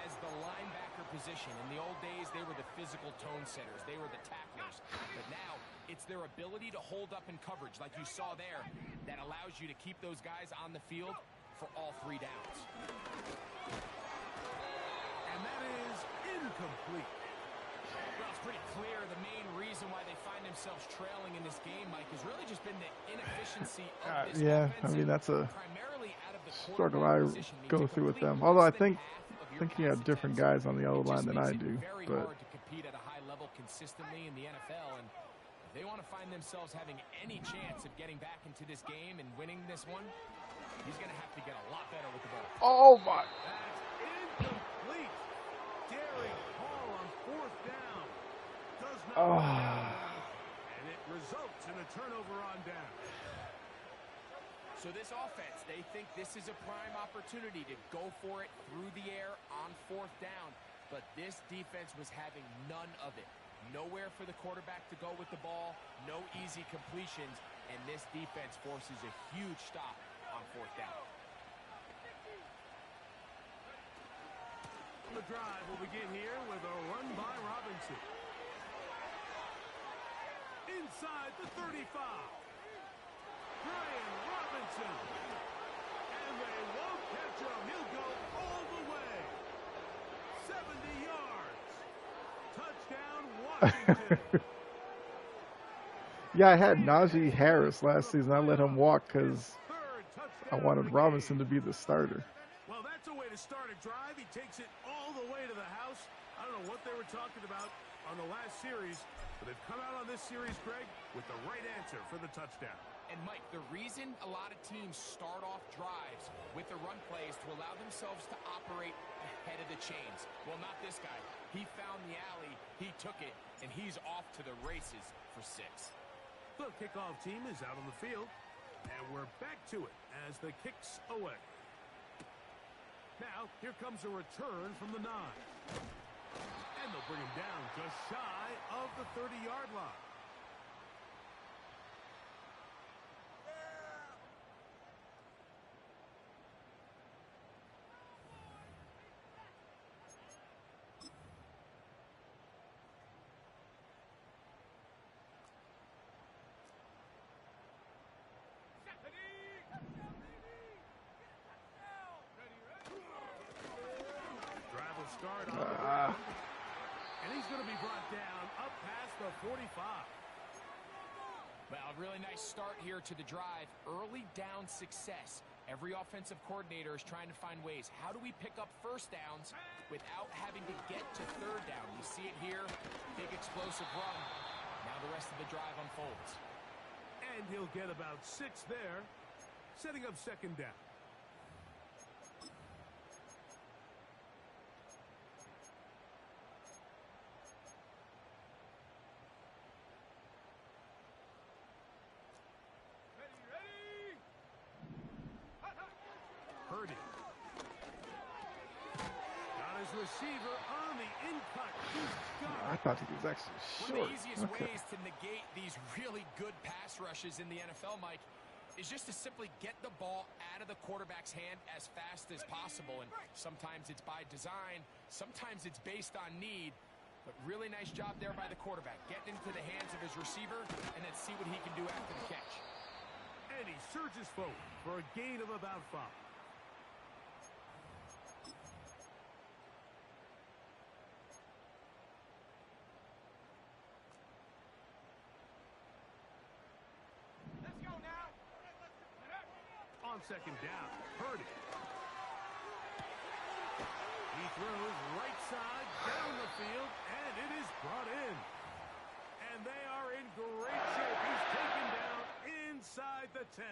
Speaker 3: as the linebacker position. In the old days, they were the physical tone setters. They were the tacklers. But now, it's their ability to hold up in coverage, like you saw there, that allows you to keep those guys on the field for all 3 downs.
Speaker 2: And that is incomplete.
Speaker 3: Well, it's pretty clear the main reason why they find themselves trailing in this game, Mike, has really just been the inefficiency of this
Speaker 1: Yeah,
Speaker 3: offense.
Speaker 1: I mean, that's a
Speaker 3: Primarily out of the
Speaker 1: struggle I
Speaker 3: quarterback position.
Speaker 1: go
Speaker 3: To
Speaker 1: through with
Speaker 3: complete
Speaker 1: them. Although I
Speaker 3: less than
Speaker 1: think
Speaker 3: half of your
Speaker 1: you have
Speaker 3: pass
Speaker 1: different
Speaker 3: attempts,
Speaker 1: guys on the O
Speaker 3: it just
Speaker 1: line than
Speaker 3: makes
Speaker 1: I
Speaker 3: it
Speaker 1: do.
Speaker 3: very
Speaker 1: But
Speaker 3: hard to compete at a high level consistently in the NFL, and if they want to find themselves having any chance of getting back into this game and winning this one, he's going to have to get a lot better with the ball.
Speaker 1: oh my!
Speaker 2: That's incomplete. Derek Hall on 4th down. Does not
Speaker 1: Oh.
Speaker 2: and it results in a turnover on down.
Speaker 3: So this offense, they think this is a prime opportunity to go for it through the air on 4th down. But this defense was having none of it. Nowhere for the quarterback to go with the ball, no easy completions, and this defense forces a huge stop on 4th down.
Speaker 2: The drive will begin here with a run by Robinson. Inside the 35. Brian Robinson. And they won't catch him. He'll go all the way. 70 yards. Touchdown, Washington.
Speaker 1: Yeah, I had Najee Harris last season. I let him walk because I wanted Robinson to be the starter.
Speaker 2: Well, that's a way to start a drive. He takes it all the way to the house. I don't know what they were talking about on the last series, but they've come out on this series, Greg, with the right answer for the touchdown.
Speaker 3: And, Mike, the reason a lot of teams start off drives with the run play is to allow themselves to operate ahead of the chains. Well, not this guy. He found the alley, he took it, and he's off to the races for 6.
Speaker 2: The kickoff team is out on the field, and we're back to it as the kick's away. Now, here comes a return from the 9. And they'll bring him down just shy of the 30-yard line. start on the ground. And he's going to be brought down up past the 45.
Speaker 3: Well, really nice start here to the drive. Early down success. Every offensive coordinator is trying to find ways. How do we pick up first downs without having to get to third down? We see it here. Big explosive run. Now the rest of the drive unfolds.
Speaker 2: And he'll get about 6 there, setting up second down. Purdy. Got his receiver on the in-cut. He's got
Speaker 1: I
Speaker 2: it.
Speaker 1: thought he was actually
Speaker 3: One
Speaker 1: short.
Speaker 3: of the easiest
Speaker 1: Okay.
Speaker 3: ways to negate these really good pass rushes in the NFL, Mike, is just to simply get the ball out of the quarterback's hand as fast as possible. And sometimes it's by design, sometimes it's based on need. But really nice job there by the quarterback. Getting into the hands of his receiver and then see what he can do after the catch.
Speaker 2: And he surges forward for a gain of about 5. On second down, Purdy. He throws right side down the field, and it is brought in. And they are in great shape. He's taken down inside the 10.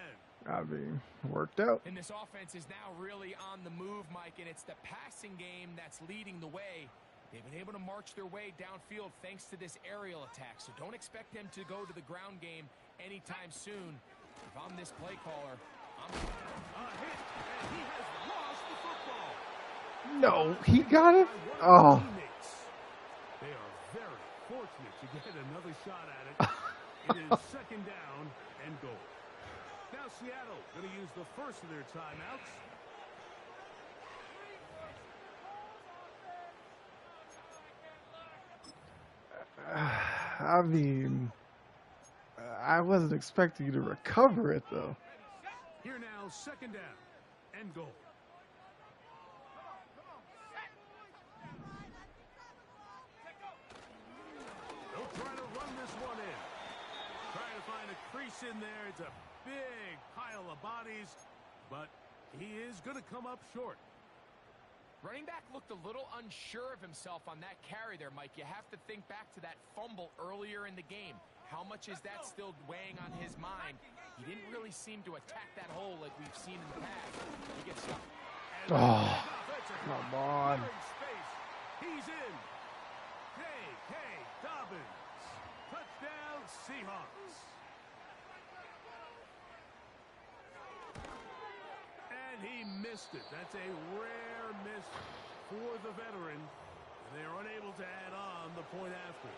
Speaker 1: I mean, worked out.
Speaker 3: And this offense is now really on the move, Mike, and it's the passing game that's leading the way. They've been able to march their way downfield thanks to this aerial attack. So don't expect them to go to the ground game anytime soon. If I'm this play caller,
Speaker 2: A hit, and he has lost the football.
Speaker 1: No, he got it.
Speaker 2: By one of his
Speaker 1: Oh,
Speaker 2: teammates. They are very fortunate to get another shot at it. It is second down and goal. Now Seattle going to use the first of their timeouts.
Speaker 1: I mean, I wasn't expecting you to recover it though.
Speaker 2: Here now, second down and goal. They'll try to run this one in. Trying to find a crease in there. It's a big pile of bodies, but he is going to come up short.
Speaker 3: running back looked a little unsure of himself on that carry there, Mike. You have to think back to that fumble earlier in the game. How much is that still weighing on his mind? He didn't really seem to attack that hole like we've seen in the past. He gets stuck.
Speaker 1: Oh, come on.
Speaker 2: He's in. J.K. Dobbins. Touchdown, Seahawks. And he missed it. That's a rare miss for the veteran. They're unable to add on the point after.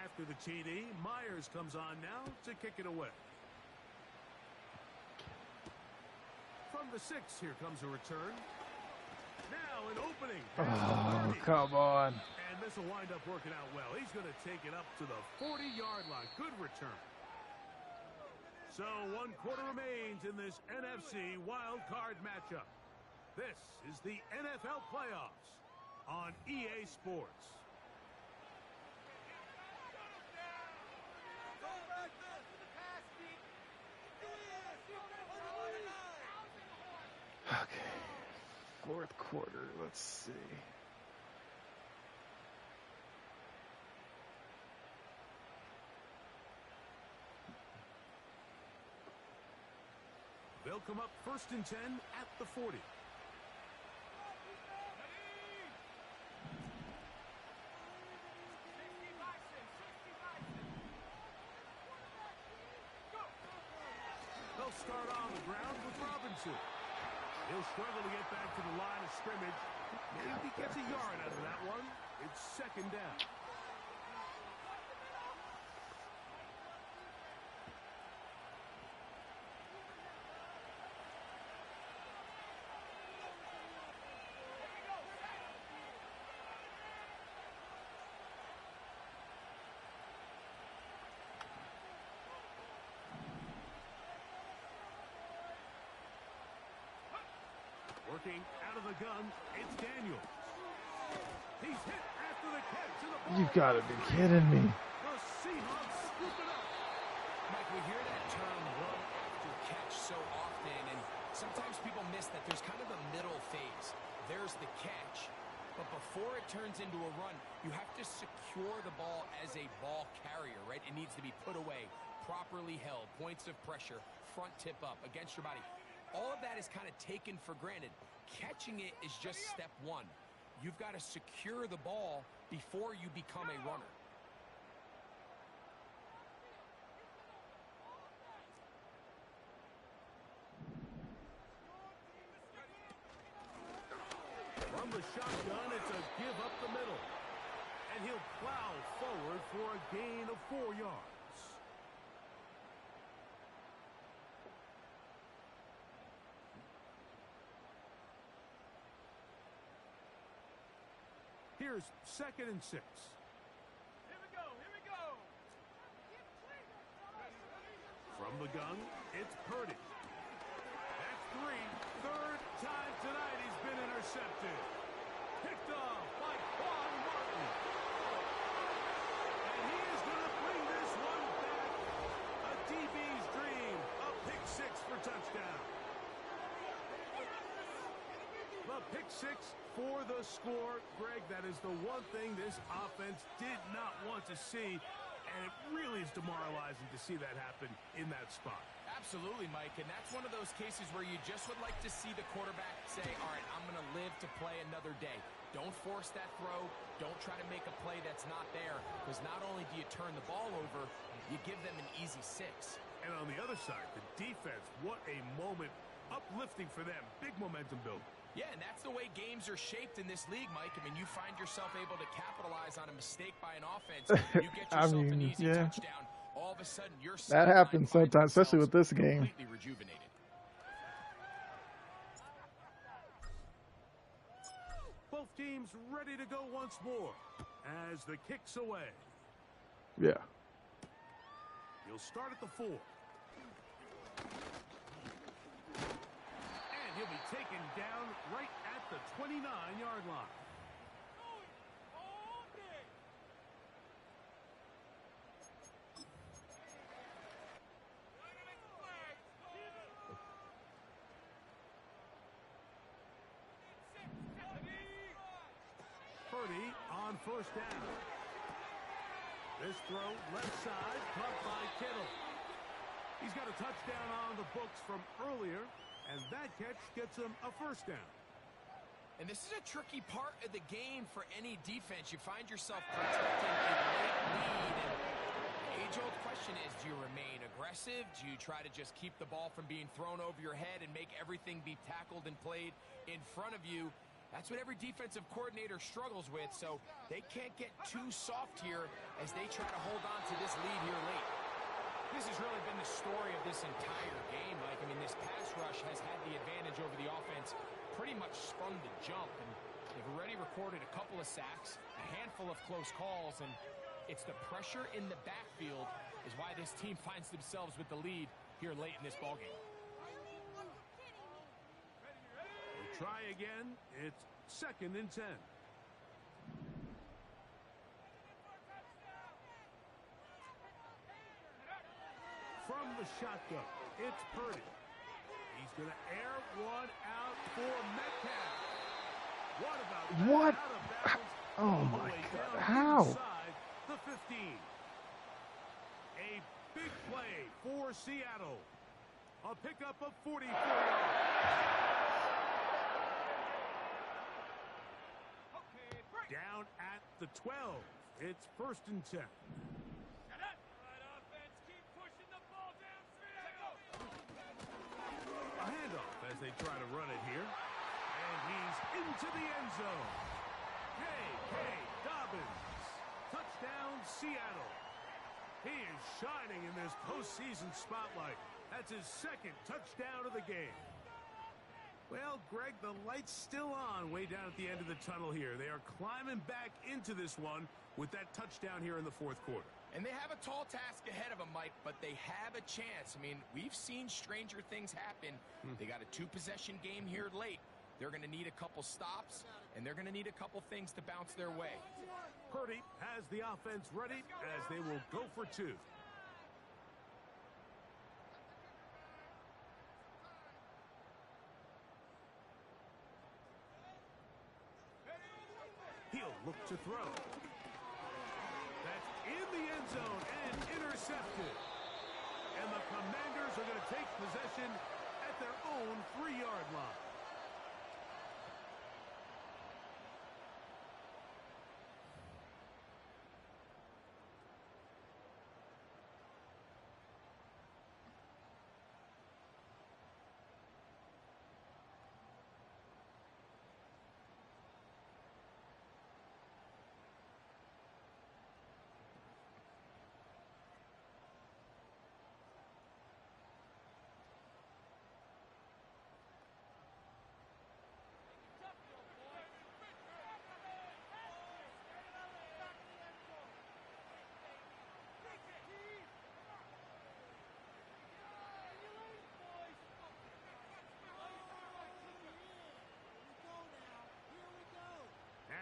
Speaker 2: After the TD, Myers comes on now to kick it away. From the 6, here comes a return. Now an opening.
Speaker 1: Oh, come on.
Speaker 2: And this will wind up working out well. He's going to take it up to the 40-yard line. Good return. So 1 quarter remains in this NFC wild card matchup. This is the NFL playoffs on EA Sports.
Speaker 1: Okay, 4th quarter, let's see.
Speaker 2: They'll come up 1st and 10 at the 40. to. He'll struggle to get back to the line of scrimmage. Maybe gets a yard out of that one. It's second down. Working out of the gun, it's Daniels. He's hit after the catch. And the ball
Speaker 1: You gotta be kidding me.
Speaker 2: The Seahawks scoop it up.
Speaker 3: Mike, we hear that term run after catch so often, and sometimes people miss that there's kind of a middle phase. There's the catch, but before it turns into a run, you have to secure the ball as a ball carrier, right? It needs to be put away, properly held, points of pressure, front tip up against your body. All of that is kind of taken for granted. Catching it is just step one. You've got to secure the ball before you become a runner.
Speaker 2: From the shotgun, it's a give up the middle. And he'll plow forward for a gain of 4 yards. Here's 2nd and 6. Here we go. From the gun, it's Purdy. That's 3. Third time tonight he's been intercepted. Picked off by Quan Martin. And he is going to bring this one back. A DB's dream. A pick 6 for touchdown. The pick 6 for the score. Greg, that is the one thing this offense did not want to see, and it really is demoralizing to see that happen in that spot.
Speaker 3: Absolutely, Mike, and that's one of those cases where you just would like to see the quarterback say, all right, I'm going to live to play another day. Don't force that throw. Don't try to make a play that's not there, because not only do you turn the ball over, you give them an easy 6.
Speaker 2: And on the other side, the defense, what a moment. Uplifting for them. Big momentum build.
Speaker 3: Yeah, and that's the way games are shaped in this league, Mike. I mean, you find yourself able to capitalize on a mistake by an offense. You get yourself an easy touchdown. All of a sudden, you're
Speaker 1: that happens sometimes, especially with this game.
Speaker 3: Completely rejuvenated.
Speaker 2: Both teams ready to go once more as the kick's away.
Speaker 1: Yeah.
Speaker 2: He'll start at the 4. He'll be taken down right at the 29-yard line. Purdy on first down. This throw left side, caught by Kittle. He's got a touchdown on the books from earlier. And that catch gets him a first down.
Speaker 3: And this is a tricky part of the game for any defense. You find yourself protecting a late lead. And the age-old question is, do you remain aggressive? Do you try to just keep the ball from being thrown over your head and make everything be tackled and played in front of you? That's what every defensive coordinator struggles with. So they can't get too soft here as they try to hold on to this lead here late. This has really been the story of this entire game, Mike. I mean, this pass rush has had the advantage over the offense pretty much from the jump. And they've already recorded a couple of sacks, a handful of close calls, and it's the pressure in the backfield is why this team finds themselves with the lead here late in this ballgame.
Speaker 2: We'll try again. It's 2nd and 10. From the shotgun, it's Purdy. He's going to air one out for Metcalf. What about that?
Speaker 1: What?
Speaker 2: Out of bounds,
Speaker 1: Oh my God. How?
Speaker 2: inside the 15. A big play for Seattle. A pickup of 44 yards. Down at the 12. It's 1st and 10. A handoff as they try to run it here. And he's into the end zone. J.K. Dobbins. Touchdown, Seattle. He is shining in this postseason spotlight. That's his second touchdown of the game. Well, Greg, the light's still on way down at the end of the tunnel here. They are climbing back into this one with that touchdown here in the fourth quarter.
Speaker 3: And they have a tall task ahead of them, Mike, but they have a chance. I mean, we've seen stranger things happen. They got a two-possession game here late. They're going to need a couple stops, and they're going to need a couple things to bounce their way.
Speaker 2: Purdy has the offense ready as they will go for two. He'll look to throw. That's in the end zone and intercepted. And the Commanders are going to take possession at their own 3-yard line.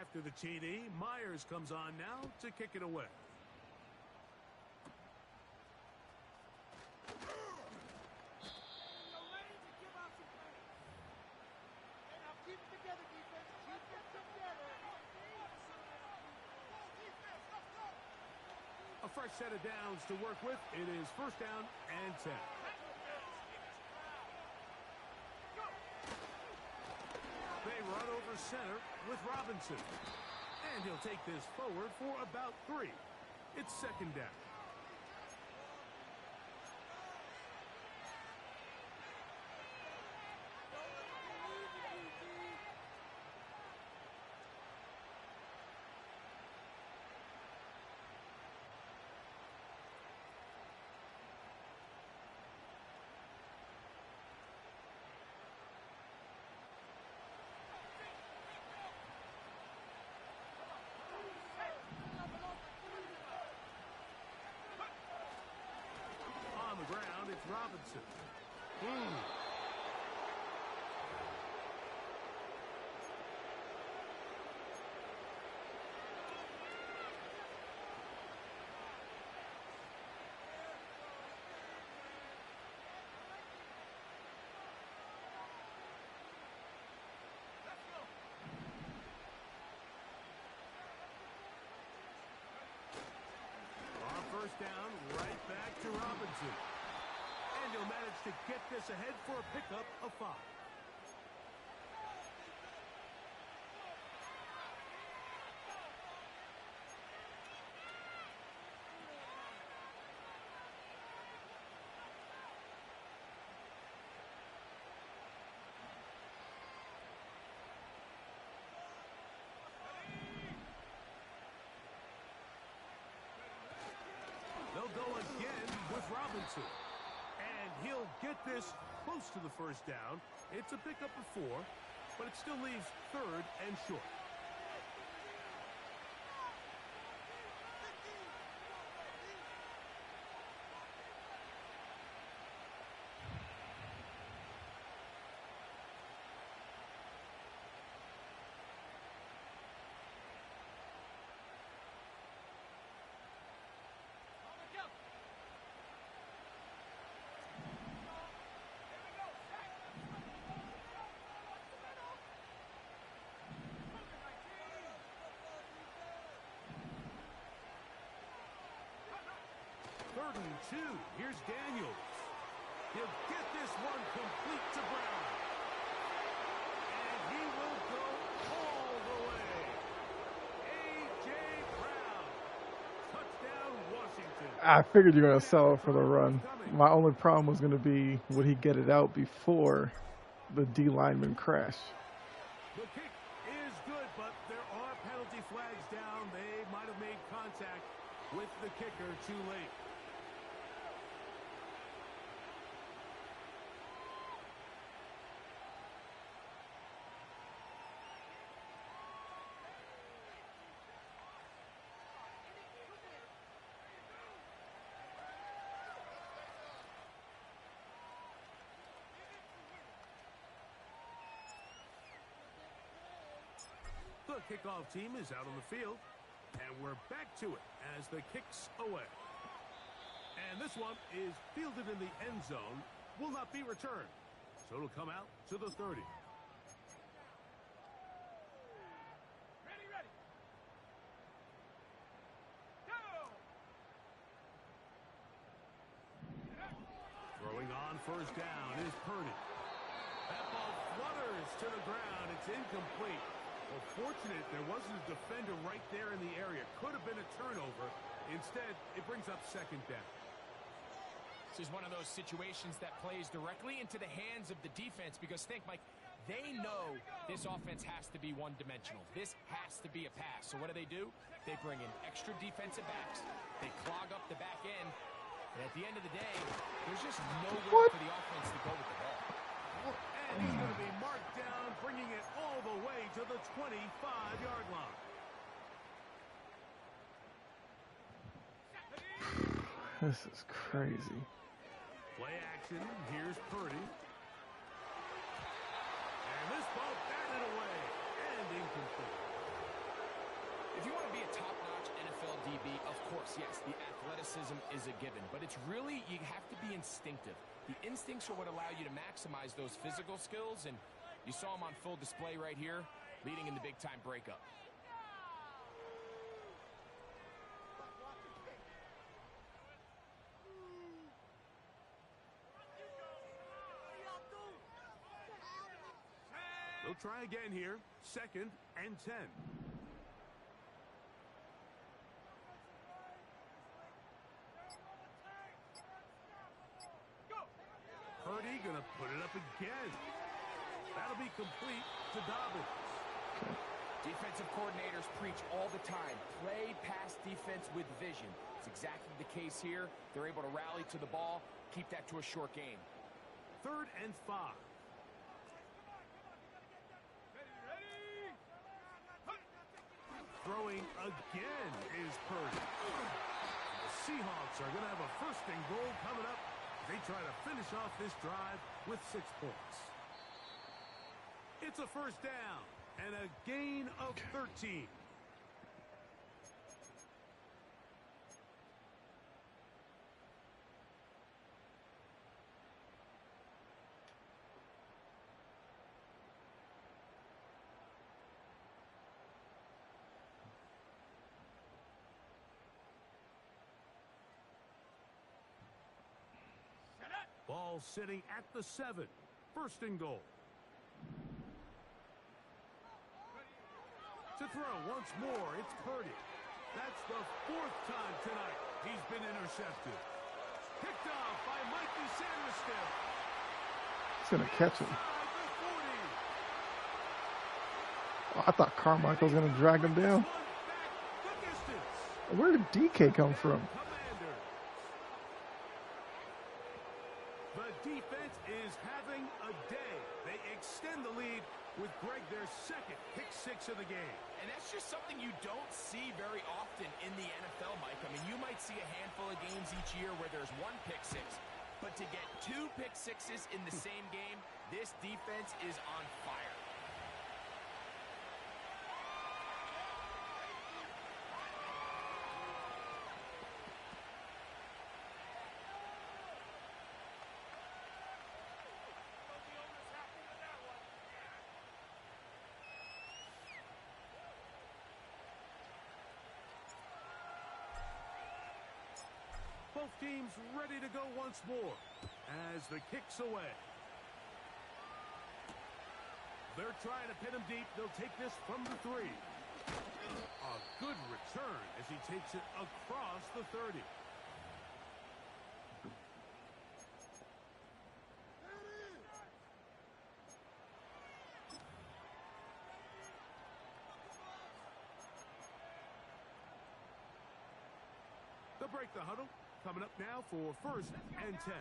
Speaker 2: After the TD, Myers comes on now to kick it away. A fresh set of downs to work with. It is first down and 10. They run over center with Robinson. And he'll take this forward for about 3. It's second down. Ground, it's Robinson. On first down, right back to Robinson. And he'll manage to get this ahead for a pickup of 5. They'll go again with Robinson. He'll get this close to the first down. It's a pickup of 4, but it still leaves third and short. Third and 2. Here's Daniels. He'll get this one complete to Brown. And he will go all the way. A.J. Brown. Touchdown, Washington.
Speaker 1: I figured you're going to sell it for the run. My only problem was going to be, would he get it out before the D lineman crash.
Speaker 2: The kick is good, but there are penalty flags down. They might have made contact with the kicker too late. The kickoff team is out on the field, and we're back to it as the kick's away. And this one is fielded in the end zone, will not be returned. So it'll come out to the 30. Ready. Go! Throwing on first down is Purdy. That ball flutters to the ground. It's incomplete. Well, fortunate there wasn't a defender right there in the area. Could have been a turnover. Instead, it brings up second down.
Speaker 3: This is one of those situations that plays directly into the hands of the defense because think, Mike, they know this offense has to be one-dimensional. This has to be a pass. So what do? They bring in extra defensive backs. They clog up the back end. And at the end of the day, there's just nowhere for the offense to go with the ball.
Speaker 2: And he's going to be marked down, bringing it all the way to the 25-yard line.
Speaker 1: This is crazy.
Speaker 2: Play action. Here's Purdy. And this ball batted away and incomplete.
Speaker 3: If you want to be a top-notch NFL DB, of course, yes, the athleticism is a given. But it's really, you have to be instinctive. The instincts are what allow you to maximize those physical skills, and you saw them on full display right here, leading in the big-time breakup.
Speaker 2: They'll try again here. 2nd and 10. Purdy going to put it up again. That'll be complete to Dobbins.
Speaker 3: Defensive coordinators preach all the time. Play pass defense with vision. It's exactly the case here. They're able to rally to the ball, keep that to a short game.
Speaker 2: 3rd and 5. Throwing again is Purdy. The Seahawks are going to have a 1st and goal coming up. They try to finish off this drive with 6 points. It's a 1st down and a gain of 13. Ball sitting at the 7. 1st and goal. To throw once more, it's Purdy. That's the 4th time tonight he's been intercepted. Picked off by Mikey Sanders.
Speaker 1: He's going to catch him. Oh, I thought Carmichael was going to drag him down. Where did DK come from?
Speaker 2: The defense is having a day. They extend the lead with Greg, their 2nd pick-6 of the game.
Speaker 3: And that's just something you don't see very often in the NFL, Mike. I mean, you might see a handful of games each year where there's 1 pick-6. But to get 2 pick-6s in the same game, this defense is on fire.
Speaker 2: Both teams ready to go once more as the kick's away. They're trying to pin him deep. They'll take this from the 3. A good return as he takes it across the 30. break the huddle. Coming up now for 1st and 10.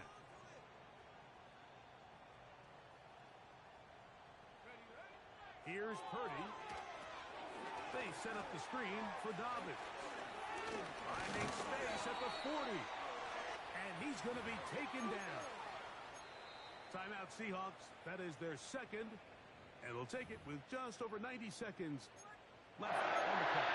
Speaker 2: Here's Purdy. They set up the screen for Dobbins. Finding space at the 40. And he's going to be taken down. Timeout Seahawks. That is their second. And they'll take it with just over 90 seconds left on the clock.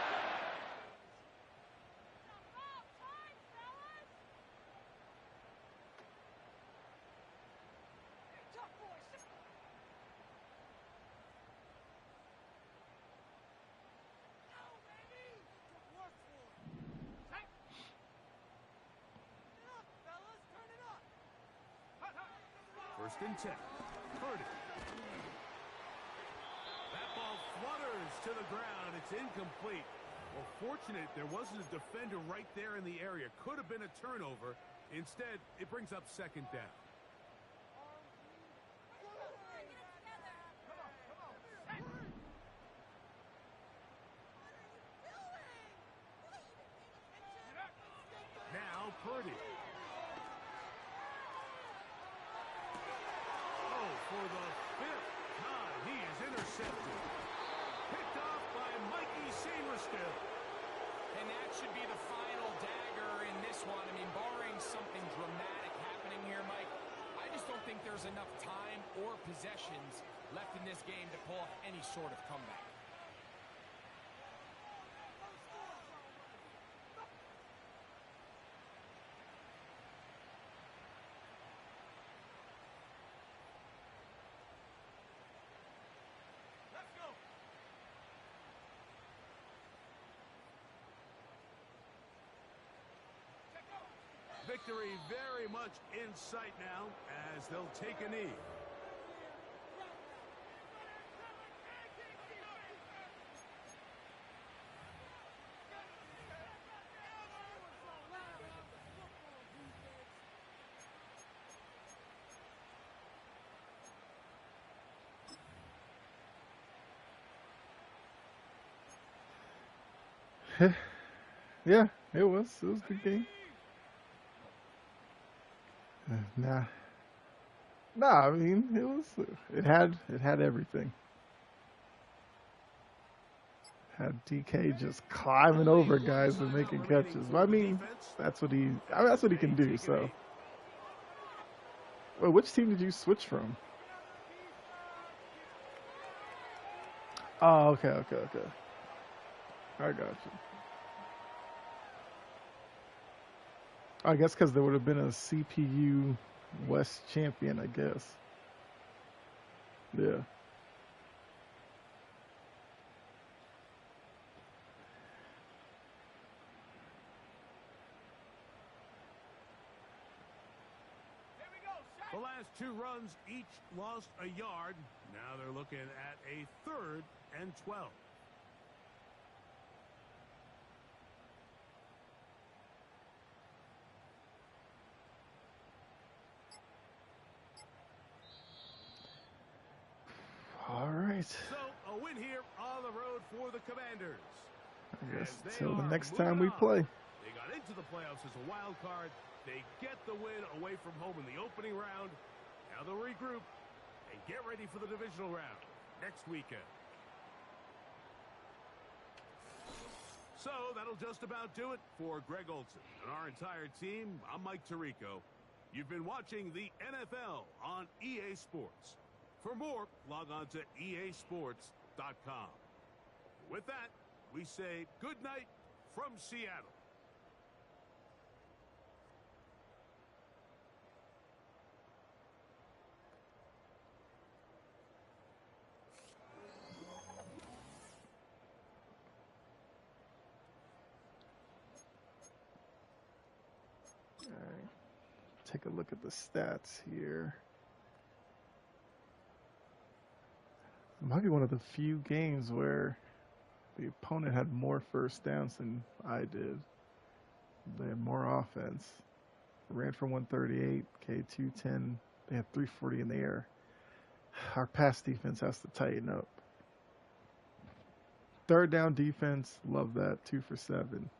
Speaker 2: First and 10. Purdy. That ball flutters to the ground. It's incomplete. Well, fortunate there wasn't a defender right there in the area. Could have been a turnover. Instead, it brings up second down. Now Purdy. For the 5th time, he is intercepted. Picked off by Mikey Samerstill.
Speaker 3: And that should be the final dagger in this one. I mean, barring something dramatic happening here, Mike, I just don't think there's enough time or possessions left in this game to pull off any sort of comeback.
Speaker 2: Victory very much in sight now as they'll take a knee.
Speaker 1: Yeah, it was a good game. Nah, I mean it had everything. Had DK just climbing over guys and making catches. But I mean, that's what he can do. So, well, which team did you switch from? Oh, okay. I got you. I guess because there would have been a CPU West champion, I guess. Yeah.
Speaker 2: The last 2 runs each lost a yard. Now they're looking at a 3rd and 12.
Speaker 1: All right.
Speaker 2: So a win here on the road for the Commanders.
Speaker 1: I guess until the next time we play.
Speaker 2: They got into the playoffs as a wild card. They get the win away from home in the opening round. Now they'll regroup and get ready for the divisional round next weekend. So that'll just about do it for Greg Olson and our entire team. I'm Mike Tirico. You've been watching the NFL on EA Sports. For more, log on to easports.com. With that, we say good night from Seattle.
Speaker 1: All right. Take a look at the stats here. It might be one of the few games where the opponent had more first downs than I did. They had more offense. Ran for 138, K210. They had 340 in the air. Our pass defense has to tighten up. Third down defense, love that. 2 for 7.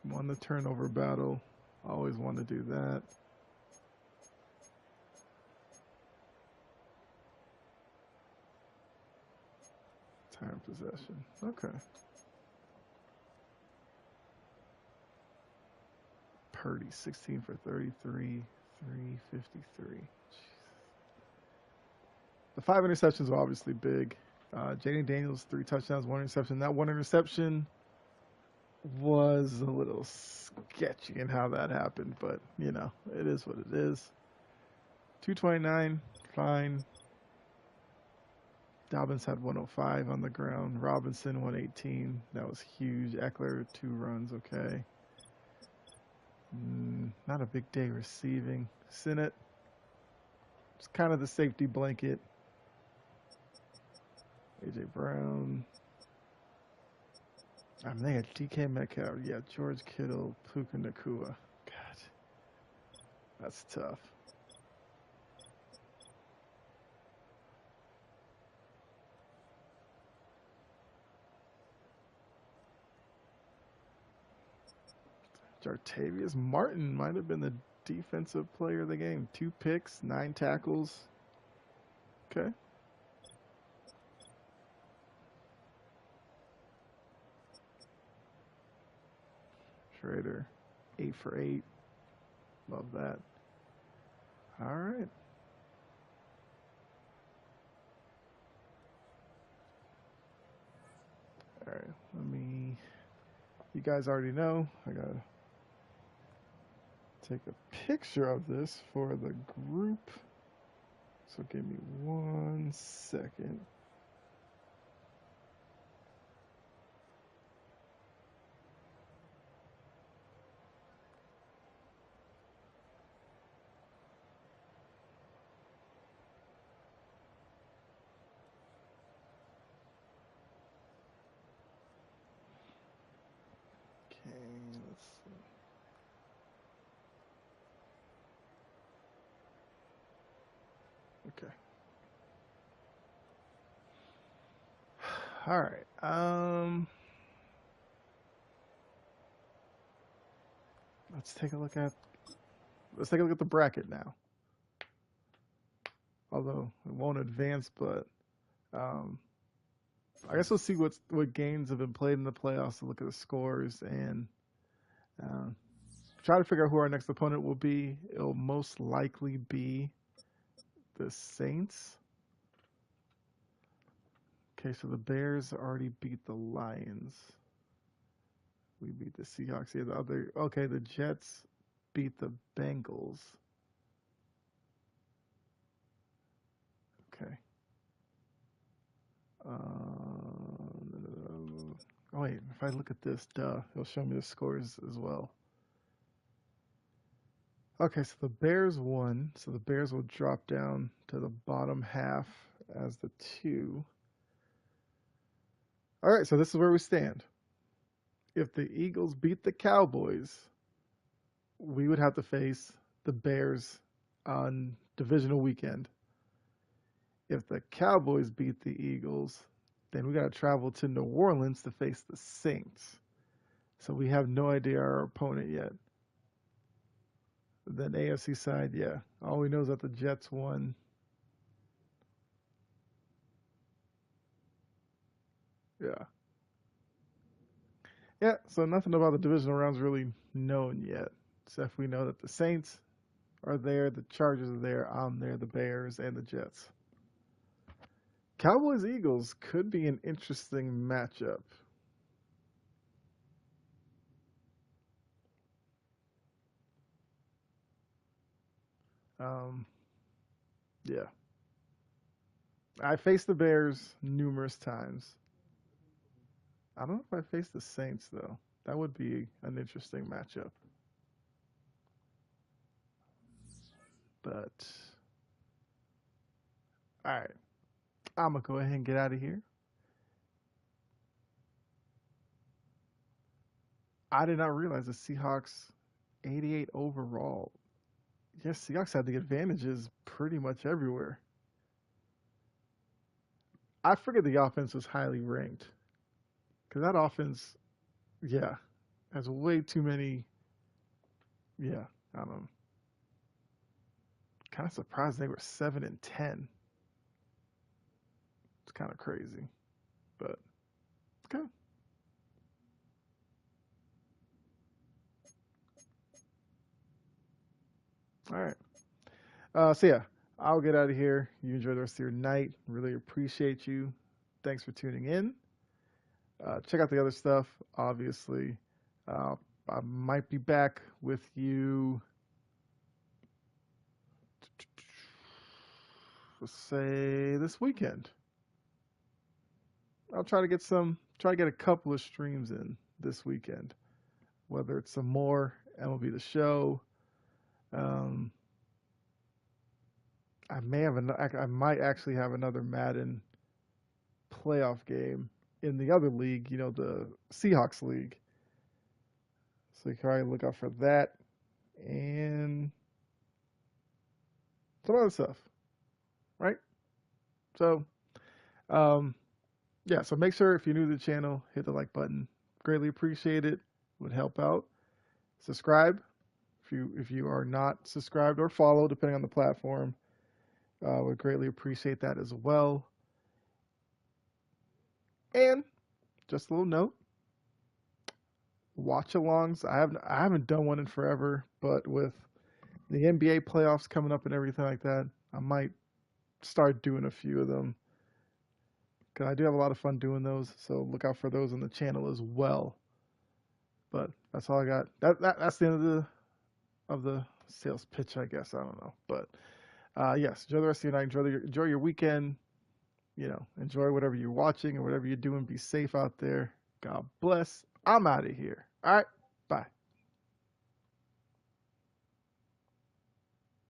Speaker 1: Won the turnover battle. Always want to do that. Time possession. Okay. Purdy, 16 for 33, 353. The 5 interceptions were obviously big. Jaden Daniels, 3 touchdowns, 1 interception. That 1 interception was a little sketchy in how that happened, but, you know, it is what it is. 229, fine. Dobbins had 105 on the ground. Robinson, 118. That was huge. Eckler, 2 runs, okay. Not a big day receiving. Sinnott, it's kind of the safety blanket. AJ Brown. I mean, they had DK Metcalf. Yeah, George Kittle, Puka Nakua. God, that's tough. Jartavius Martin might have been the defensive player of the game. 2 picks, 9 tackles. Okay. Schrader, 8 for 8. Love that. All right. All right. Let me. You guys already know. I gotta take a picture of this for the group. So give me 1 second. Okay, let's see. Okay. All right. Let's take a look at the bracket now. Although it won't advance, but I guess we'll see what games have been played in the playoffs to look at the scores and try to figure out who our next opponent will be. It'll most likely be the Saints. Okay, so the Bears already beat the Lions. We beat the Seahawks. Yeah, the Jets beat the Bengals. Okay. Oh wait, if I look at this, it'll show me the scores as well. Okay, so the Bears won, so the Bears will drop down to the bottom half as the 2. All right, so this is where we stand. If the Eagles beat the Cowboys, we would have to face the Bears on divisional weekend. If the Cowboys beat the Eagles, then we got to travel to New Orleans to face the Saints. So we have no idea our opponent yet. Then AFC side, yeah. All we know is that the Jets won. Yeah. Yeah, so nothing about the divisional rounds really known yet. Except we know that the Saints are there, the Chargers are there, I'm there, the Bears, and the Jets. Cowboys Eagles could be an interesting matchup. Yeah. I faced the Bears numerous times. I don't know if I faced the Saints though. That would be an interesting matchup. But all right, I'm gonna go ahead and get out of here. I did not realize the Seahawks 88 overall. Yes, Seahawks had the advantages pretty much everywhere. I figured the offense was highly ranked because that offense, yeah, has way too many. Yeah, I don't know. Kind of surprised they were 7-10. It's kind of crazy, but okay. All right. So yeah, I'll get out of here. You enjoy the rest of your night. Really appreciate you. Thanks for tuning in. Check out the other stuff. Obviously, uh, I might be back with you. Let's say this weekend. I'll try to get a couple of streams in this weekend. Whether it's some more MLB The Show. Um, I might actually have another Madden playoff game in the other league, the Seahawks league. So you can probably look out for that and some other stuff, right? So, um, yeah. So make sure if you're new to the channel, hit the like button. Greatly appreciate it. Would help out. Subscribe if you are not subscribed or follow, depending on the platform. Would greatly appreciate that as well. And just a little note, watch-alongs. I haven't done one in forever, but with the NBA playoffs coming up and everything like that, I might start doing a few of them because I do have a lot of fun doing those. So look out for those on the channel as well. But that's all I got. That's the end of the sales pitch, I guess. I don't know, but yes, enjoy the rest of your night. Enjoy your weekend. Enjoy whatever you're watching or whatever you're doing. Be safe out there. God bless. I'm out of here. All right. Bye.